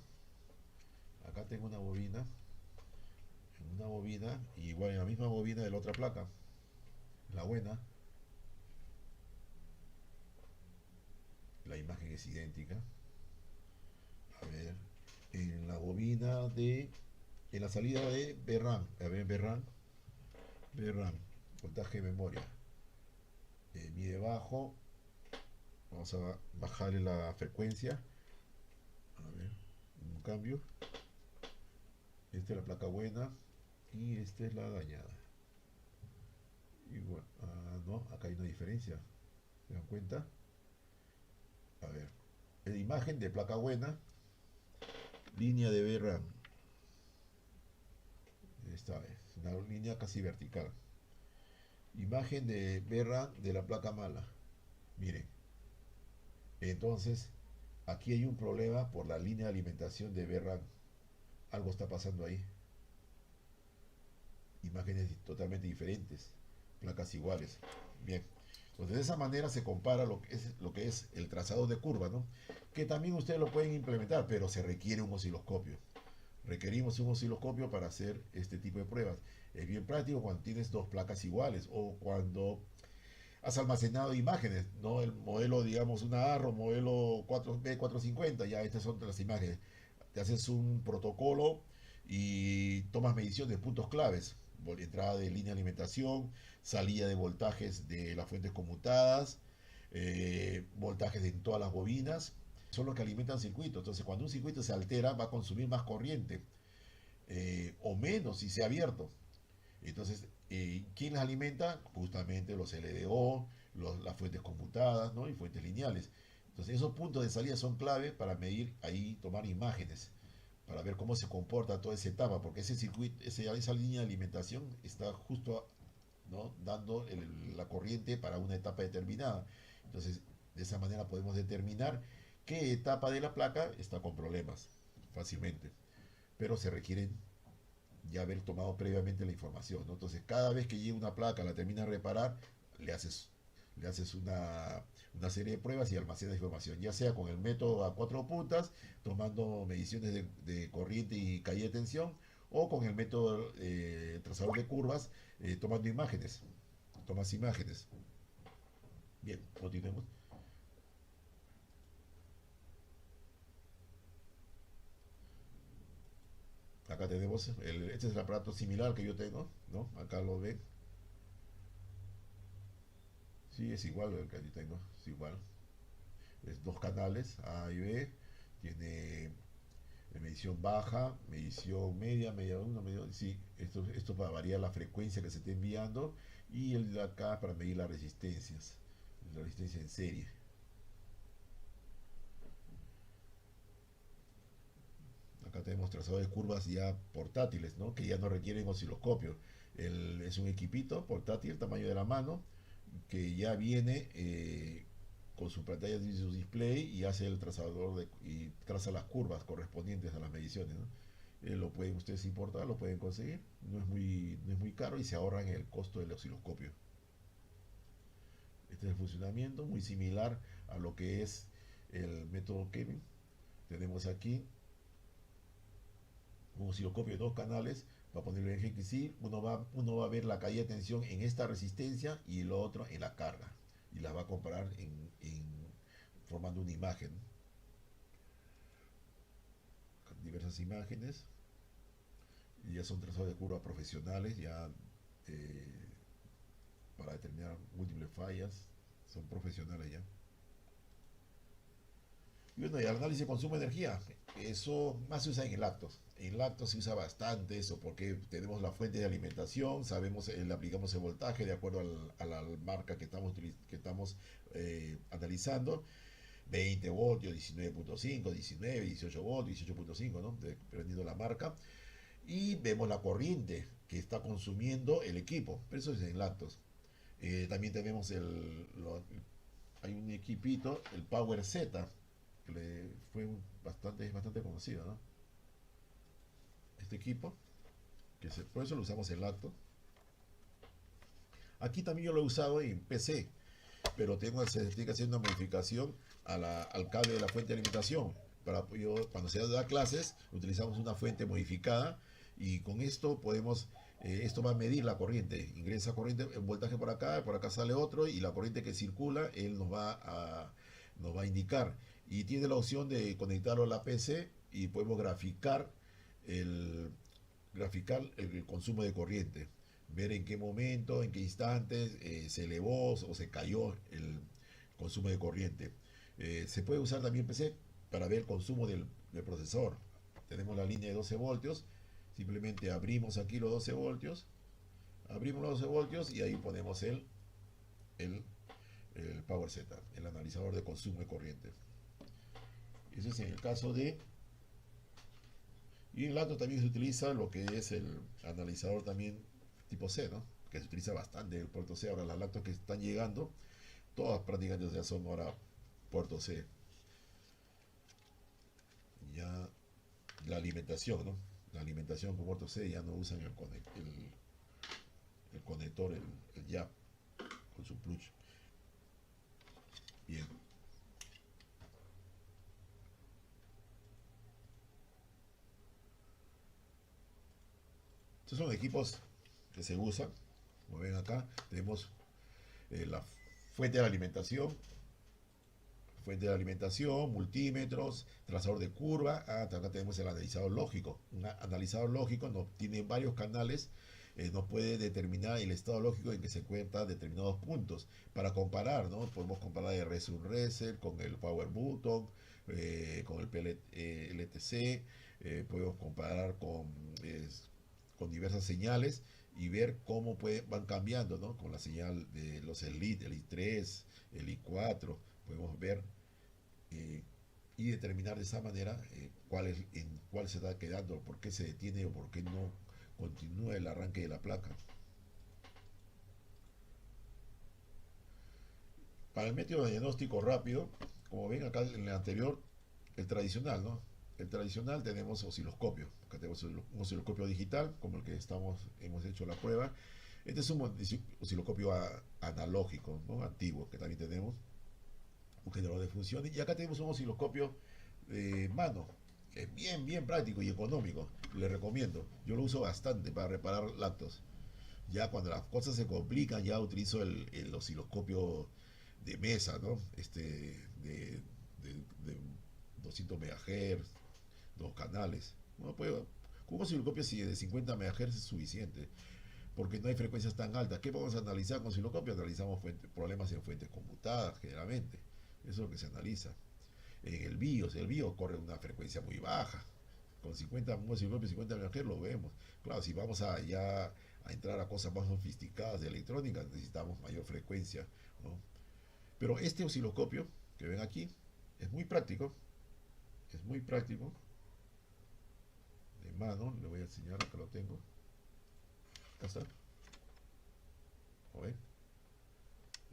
Acá tengo una bobina, y igual en la misma bobina de la otra placa, la buena. La imagen es idéntica. A ver, en la bobina en la salida de VRAM, a ver, VRAM, voltaje de memoria, mide bajo, vamos a bajarle la frecuencia, a ver, un cambio, esta es la placa buena y esta es la dañada. Igual, no, acá hay una diferencia, ¿se dan cuenta? A ver, la imagen de placa buena, línea de VRAM, esta es una línea casi vertical. Imagen de VRAM de la placa mala. Miren, entonces aquí hay un problema por la línea de alimentación de VRAM. Algo está pasando ahí. Imágenes totalmente diferentes, placas iguales. Bien, entonces de esa manera se compara lo que es el trazado de curva, ¿no? Que también ustedes lo pueden implementar, pero se requiere un osciloscopio. Requerimos un osciloscopio para hacer este tipo de pruebas. Es bien práctico cuando tienes dos placas iguales o cuando has almacenado imágenes, ¿no? El modelo, digamos, una Arrow, modelo 4B450, ya estas son las imágenes. Te haces un protocolo y tomas medición de puntos claves, entrada de línea de alimentación, salida de voltajes de las fuentes conmutadas, voltajes en todas las bobinas, son los que alimentan circuitos. Entonces, cuando un circuito se altera, va a consumir más corriente, o menos si se ha abierto. Entonces, ¿quién las alimenta? Justamente los LDO, las fuentes conmutadas, ¿no? Y fuentes lineales. Entonces, esos puntos de salida son clave para medir ahí, tomar imágenes, para ver cómo se comporta toda esa etapa, porque ese circuito, esa línea de alimentación está justo, ¿no? Dando la corriente para una etapa determinada. Entonces, de esa manera podemos determinar qué etapa de la placa está con problemas fácilmente, pero se requieren ya haber tomado previamente la información, ¿no? Entonces, cada vez que llega una placa, la termina de reparar, le haces, le haces una serie de pruebas y almacenas información, ya sea con el método a cuatro puntas, tomando mediciones de corriente y caída de tensión, o con el método trazador de curvas, tomando imágenes, tomas imágenes. Bien, continuemos. Acá tenemos, este es el aparato similar que yo tengo, ¿no? Acá lo ven. Sí, es igual el que yo tengo, es igual. Es dos canales, A y B. Tiene medición baja, medición media, media 1, media 2. Sí, esto para variar la frecuencia que se esté enviando. Y el de acá para medir las resistencias, la resistencia en serie. Acá tenemos trazadores de curvas ya portátiles, ¿no? Que ya no requieren osciloscopio. Es un equipito portátil, tamaño de la mano, que ya viene con su pantalla y su display y hace el trazador y traza las curvas correspondientes a las mediciones, ¿no? Lo pueden ustedes importar, lo pueden conseguir, no es muy caro y se ahorran el costo del osciloscopio. Este es el funcionamiento, muy similar a lo que es el método Kevin. Tenemos aquí un osciloscopio de dos canales. Va a ponerlo en GXI, uno va a ver la caída de tensión en esta resistencia y el otro en la carga. Y las va a comparar formando una imagen. Diversas imágenes. Ya son trazadores de curva profesionales, ya eh, para determinar múltiples fallas, son profesionales ya. Y bueno, y el análisis de consumo de energía, eso más se usa en el lactos. En lactos se usa bastante eso porque tenemos la fuente de alimentación, sabemos, le aplicamos el voltaje de acuerdo a la marca que estamos analizando. 20 voltios, 19.5, 19, 18 voltios, 18.5, ¿no? Dependiendo de la marca. Y vemos la corriente que está consumiendo el equipo. Pero eso es en lactos. También tenemos hay un equipito, el Power Z, que es bastante conocido, ¿no? Este equipo, por eso lo usamos en lacto. Aquí también yo lo he usado en PC, pero se tiene que hacer una modificación al cable de la fuente de alimentación. Cuando se da clases, utilizamos una fuente modificada y con esto esto va a medir la corriente. Ingresa corriente, el voltaje por acá sale otro y la corriente que circula, él nos va a indicar. Y tiene la opción de conectarlo a la PC y podemos el, graficar el consumo de corriente, ver en qué momento, en qué instantes se elevó o se cayó el consumo de corriente. Se puede usar también PC para ver el consumo del procesador. Tenemos la línea de 12 voltios, simplemente abrimos aquí los 12 voltios, abrimos los 12 voltios y ahí ponemos el, el Power Z, el analizador de consumo de corriente. Eso es en el caso de... Y en lacto también se utiliza lo que es el analizador también tipo C, ¿no? Que se utiliza bastante el puerto C. Ahora las lactos que están llegando, todas prácticamente ya son ahora puerto C. Ya la alimentación, ¿no? La alimentación con puerto C ya no usan el conector, el jack con su plug. Bien. Estos son equipos que se usan. Como ven acá, tenemos la fuente de la alimentación, multímetros, trazador de curva. Acá tenemos el analizador lógico. Un analizador lógico tiene varios canales, nos puede determinar el estado lógico en que se encuentran determinados puntos. Para comparar, ¿no? Podemos comparar el Resun Reset con el Power Button, con el LTC, podemos comparar con diversas señales y ver cómo van cambiando, ¿no? Con la señal de los Elite, el I3, el I4, podemos ver y determinar de esa manera en cuál se está quedando, por qué se detiene o por qué no continúa el arranque de la placa. Para el método de diagnóstico rápido, como ven acá en el anterior, el tradicional, ¿no? El tradicional tenemos osciloscopio. Acá tenemos un osciloscopio digital, como el que hemos hecho la prueba. Este es un osciloscopio analógico, ¿no? Antiguo, que también tenemos un generador de funciones. Y acá tenemos un osciloscopio de mano, que es bien, bien práctico y económico. Le recomiendo. Yo lo uso bastante para reparar lactos. Ya cuando las cosas se complican, ya utilizo el osciloscopio de mesa, ¿no? De 200 MHz, dos canales. Bueno, con un osciloscopio de 50 MHz es suficiente, porque no hay frecuencias tan altas. ¿Qué podemos analizar con osciloscopio? Analizamos problemas en fuentes conmutadas, generalmente. Eso es lo que se analiza. En el BIOS corre una frecuencia muy baja. Con 50, un osciloscopio 50 MHz lo vemos. Claro, si vamos a entrar a cosas más sofisticadas de electrónica, necesitamos mayor frecuencia, ¿no? Pero este osciloscopio que ven aquí es muy práctico. Es muy práctico. De mano, le voy a enseñar, acá lo tengo. Acá está.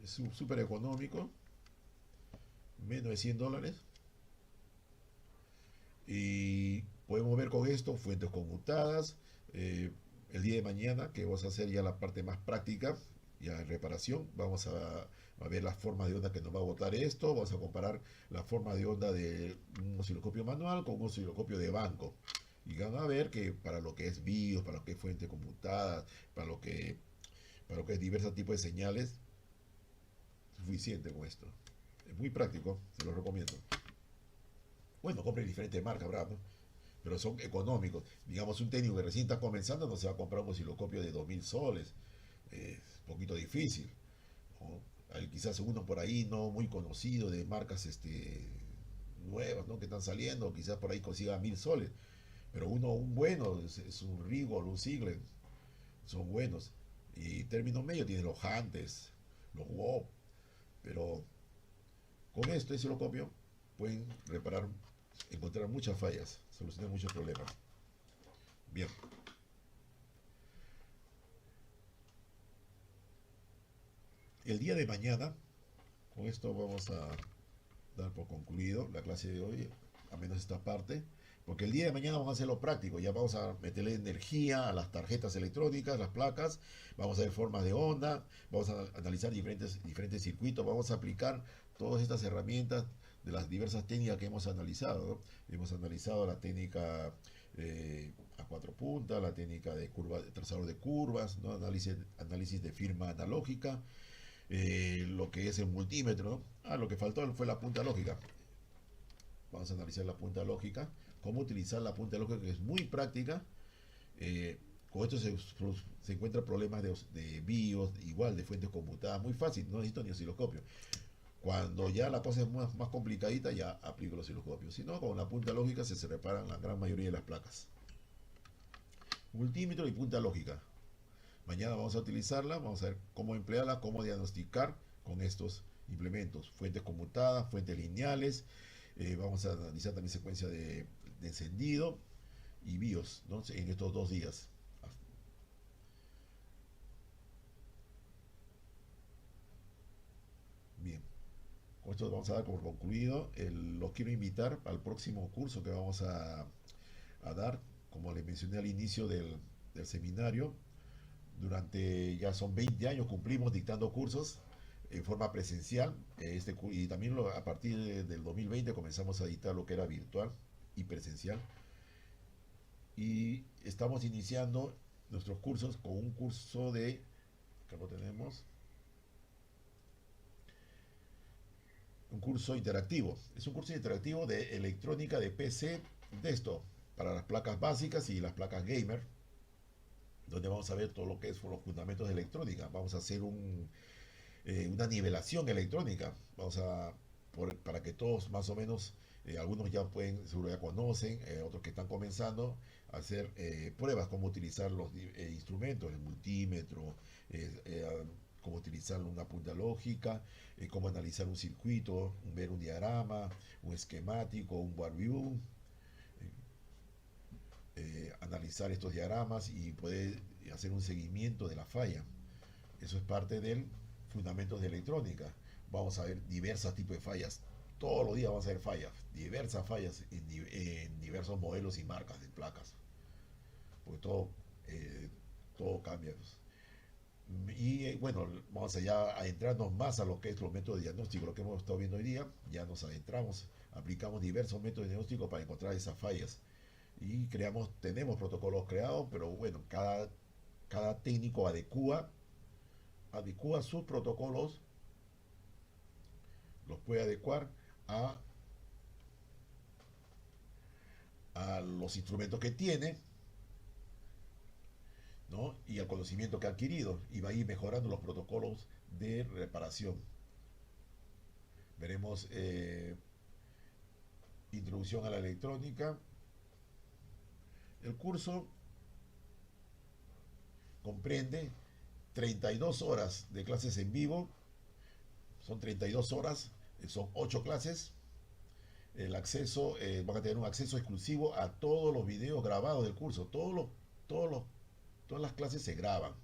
Es súper económico. Menos de $100. Y podemos ver con esto fuentes conmutadas. El día de mañana, que vamos a hacer ya la parte más práctica, ya en reparación, vamos a ver la forma de onda que nos va a botar esto. Vamos a comparar la forma de onda de un osciloscopio manual con un osciloscopio de banco. Y van a ver que para lo que es BIOS, para lo que es fuente conmutada, para lo que es diversos tipos de señales, es suficiente con esto. Es muy práctico, se lo recomiendo. Bueno, compre diferentes marcas, ¿verdad? ¿No? pero son económicos. Digamos, un técnico que recién está comenzando no se va a comprar un osciloscopio de 2000 soles. Es un poquito difícil, ¿no? Quizás uno por ahí no muy conocido de marcas nuevas, ¿no? Que están saliendo, quizás por ahí consiga 1000 soles. Pero un bueno, es un Rigol, un Ziegler, son buenos. Y término medio tienen los Hantes, los WOP, pero con este osciloscopio pueden encontrar muchas fallas, solucionar muchos problemas. Bien, el día de mañana, con esto vamos a dar por concluido la clase de hoy, a menos esta parte, porque el día de mañana vamos a hacer lo práctico, ya vamos a meterle energía a las tarjetas electrónicas, las placas, vamos a ver formas de onda, vamos a analizar diferentes circuitos, vamos a aplicar todas estas herramientas de las diversas técnicas que hemos analizado, ¿no? Hemos analizado la técnica a cuatro puntas, la técnica de trazador de curvas, ¿no? Análisis de firma analógica, lo que es el multímetro, ¿no? Lo que faltó fue la punta lógica. Vamos a analizar la punta lógica, cómo utilizar la punta lógica, que es muy práctica. Con esto se encuentran problemas de BIOS, igual de fuentes conmutadas, muy fácil, no necesito ni osciloscopio. Cuando ya la cosa es más complicadita, ya aplico el osciloscopio. Si no, con la punta lógica se reparan la gran mayoría de las placas. Multímetro y punta lógica. Mañana vamos a utilizarla, vamos a ver cómo emplearla, cómo diagnosticar con estos implementos. Fuentes conmutadas, fuentes lineales. Vamos a analizar también secuencia de encendido y BIOS, ¿no? En estos 2 días. Bien, con esto vamos a dar por concluido. Los quiero invitar al próximo curso que vamos a dar, como les mencioné al inicio del seminario. Durante ya son 20 años cumplimos dictando cursos en forma presencial, y también a partir del 2020 comenzamos a dictar lo que era virtual y presencial, y estamos iniciando nuestros cursos con un curso acá lo tenemos, un curso interactivo. Es un curso interactivo de electrónica de PC, de esto, para las placas básicas y las placas gamer, donde vamos a ver todo lo que es los fundamentos de electrónica. Vamos a hacer una nivelación electrónica. Para que todos más o menos, algunos ya seguro ya conocen, otros que están comenzando a hacer pruebas, cómo utilizar los instrumentos, el multímetro, cómo utilizar una punta lógica, cómo analizar un circuito, ver un diagrama, un esquemático, un board view, analizar estos diagramas y poder hacer un seguimiento de la falla. Eso es parte del fundamentos de electrónica. Vamos a ver diversos tipos de fallas. Todos los días vamos a ver fallas, diversas fallas en diversos modelos y marcas de placas. Porque todo cambia. Y bueno, vamos allá a adentrarnos más a lo que es los métodos de diagnóstico, lo que hemos estado viendo hoy día. Ya nos adentramos, aplicamos diversos métodos de diagnóstico para encontrar esas fallas. Y tenemos protocolos creados, pero bueno, cada técnico adecua sus protocolos, los puede adecuar a los instrumentos que tiene, ¿no? Y al conocimiento que ha adquirido, y va a ir mejorando los protocolos de reparación. Veremos introducción a la electrónica. El curso comprende 32 horas de clases en vivo, son 32 horas, son 8 clases. El acceso, van a tener un acceso exclusivo a todos los videos grabados del curso. Todas las clases se graban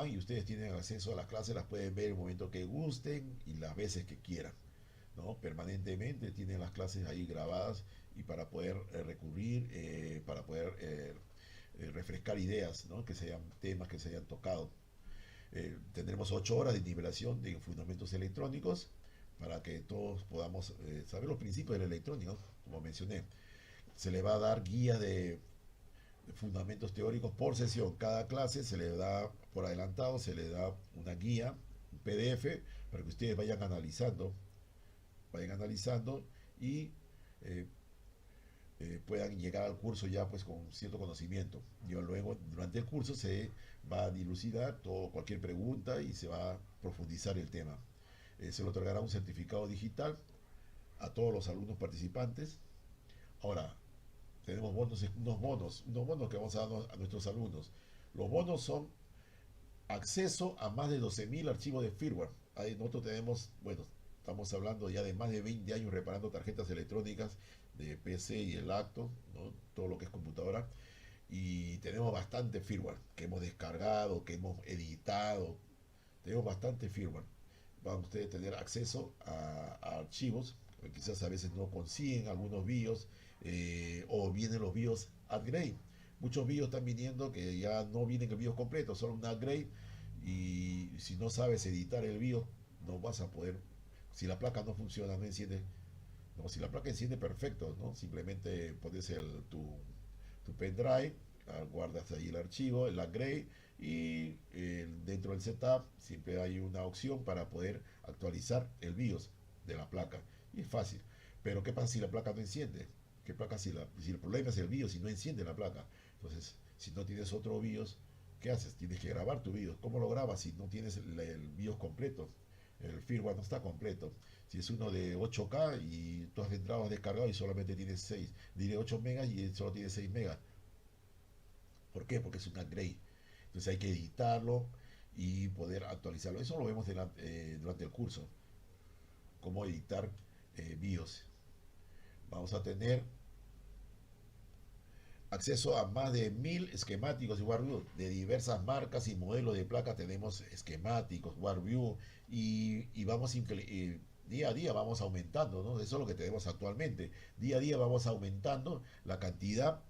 y ustedes tienen acceso a las clases, las pueden ver en el momento que gusten y las veces que quieran, ¿no? Permanentemente tienen las clases ahí grabadas, y para poder recurrir, para poder refrescar ideas, ¿no? Temas que se hayan tocado. Tendremos 8 horas de nivelación de fundamentos electrónicos para que todos podamos saber los principios de la electrónica, ¿no? Como mencioné. Se le va a dar guía de fundamentos teóricos por sesión. Cada clase se le da por adelantado, se le da una guía, un PDF, para que ustedes vayan analizando y puedan llegar al curso ya pues con cierto conocimiento. Yo luego, durante el curso, se va a dilucidar todo, cualquier pregunta y se va a profundizar el tema. Se le otorgará un certificado digital a todos los alumnos participantes. Ahora, tenemos unos bonos que vamos a dar a nuestros alumnos. Los bonos son acceso a más de 12.000 archivos de firmware. Ahí nosotros tenemos, bueno, estamos hablando ya de más de 20 años reparando tarjetas electrónicas de PC y el acto, ¿no? Todo lo que es computadora. Y tenemos bastante firmware que hemos descargado, que hemos editado. Tenemos bastante firmware. Van ustedes a tener acceso a archivos. Quizás a veces no consiguen algunos BIOS, o vienen los BIOS upgrade. Muchos BIOS están viniendo que ya no vienen el BIOS completo, solo un upgrade. Y si no sabes editar el BIOS, no vas a poder. Si la placa no funciona, no enciende. No, si la placa enciende, perfecto, ¿no? Simplemente pones tu pendrive, guardas ahí el archivo, el upgrade, y dentro del setup siempre hay una opción para poder actualizar el BIOS de la placa. Y es fácil. Pero ¿qué pasa si la placa no enciende? ¿Qué placa si el problema es el BIOS y no enciende la placa? Entonces, si no tienes otro BIOS, ¿qué haces? Tienes que grabar tu BIOS. ¿Cómo lo grabas si no tienes el BIOS completo? El firmware no está completo. Si es uno de 8K y tú has entrado, has descargado y solamente tienes 6, diré 8 megas y solo tiene 6 megas. ¿Por qué? Porque es un upgrade. Entonces hay que editarlo y poder actualizarlo. Eso lo vemos durante el curso. Cómo editar BIOS. Vamos a tener acceso a más de 1000 esquemáticos de WarView de diversas marcas y modelos de placa. Tenemos esquemáticos, WarView, y vamos día a día vamos aumentando, ¿no? Eso es lo que tenemos actualmente. Día a día vamos aumentando la cantidad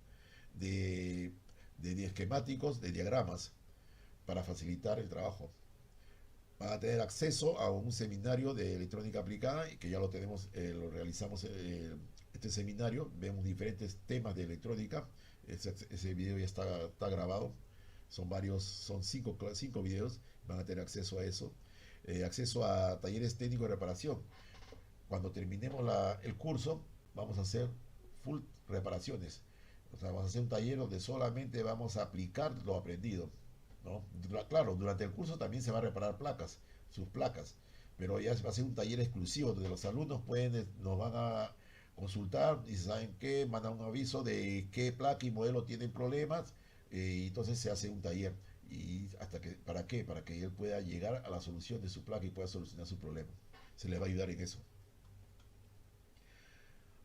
de, de esquemáticos, de diagramas, para facilitar el trabajo. Van a tener acceso a un seminario de electrónica aplicada, y que ya lo tenemos, lo realizamos, este seminario. Vemos diferentes temas de electrónica. Ese video ya está grabado. Son cinco videos. Van a tener acceso a eso. Acceso a talleres técnicos de reparación. Cuando terminemos el curso, vamos a hacer full reparaciones. O sea, vamos a hacer un taller donde solamente vamos a aplicar lo aprendido, ¿no? Claro, durante el curso también se va a reparar sus placas, pero ya va a ser un taller exclusivo donde los alumnos nos van a consultar y saben qué, mandan un aviso de qué placa y modelo tienen problemas, y entonces se hace un taller. ¿Y para qué? Para que él pueda llegar a la solución de su placa y pueda solucionar su problema. Se le va a ayudar en eso.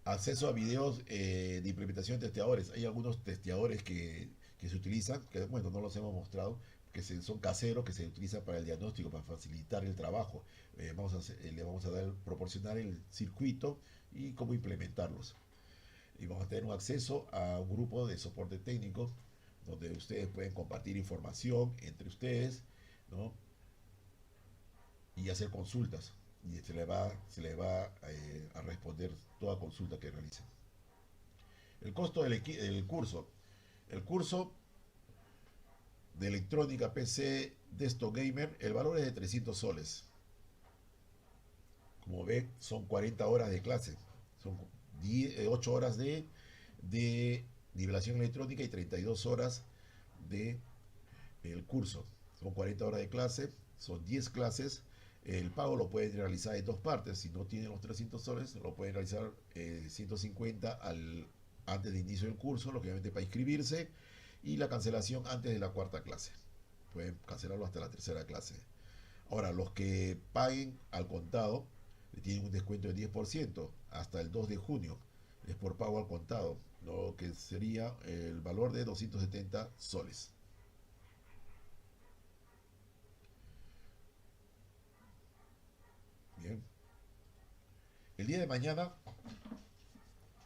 Acceso a videos de implementación de testeadores. Hay algunos testeadores que se utilizan, que bueno, no los hemos mostrado, son caseros, que se utilizan para el diagnóstico, para facilitar el trabajo. Le vamos a proporcionar el circuito y cómo implementarlos. Y vamos a tener un acceso a un grupo de soporte técnico donde ustedes pueden compartir información entre ustedes, ¿no? Y hacer consultas. Y se le va a responder toda consulta que realicen. El costo del curso. El curso de electrónica PC Desktop Gamer, el valor es de 300 soles. Como ve, son 40 horas de clase. Son 8 horas de nivelación electrónica y 32 horas de el curso. Son 40 horas de clase, son 10 clases. El pago lo pueden realizar en dos partes. Si no tienen los 300 soles, lo pueden realizar 150 antes de inicio del curso, lógicamente para inscribirse, y la cancelación antes de la cuarta clase. Pueden cancelarlo hasta la tercera clase. Ahora, los que paguen al contado tienen un descuento del 10% hasta el 2 de junio. Es por pago al contado, lo que sería el valor de 270 soles. Bien. El día de mañana,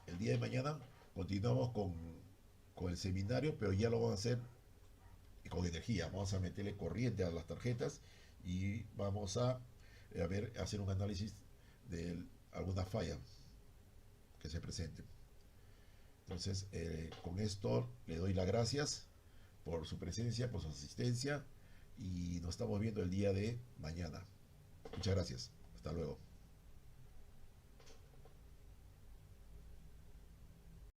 el día de mañana continuamos con el seminario, pero ya lo vamos a hacer con energía. Vamos a meterle corriente a las tarjetas y vamos hacer un análisis de alguna falla que se presente. Entonces, con esto le doy las gracias por su presencia, por su asistencia, y nos estamos viendo el día de mañana. Muchas gracias. Hasta luego.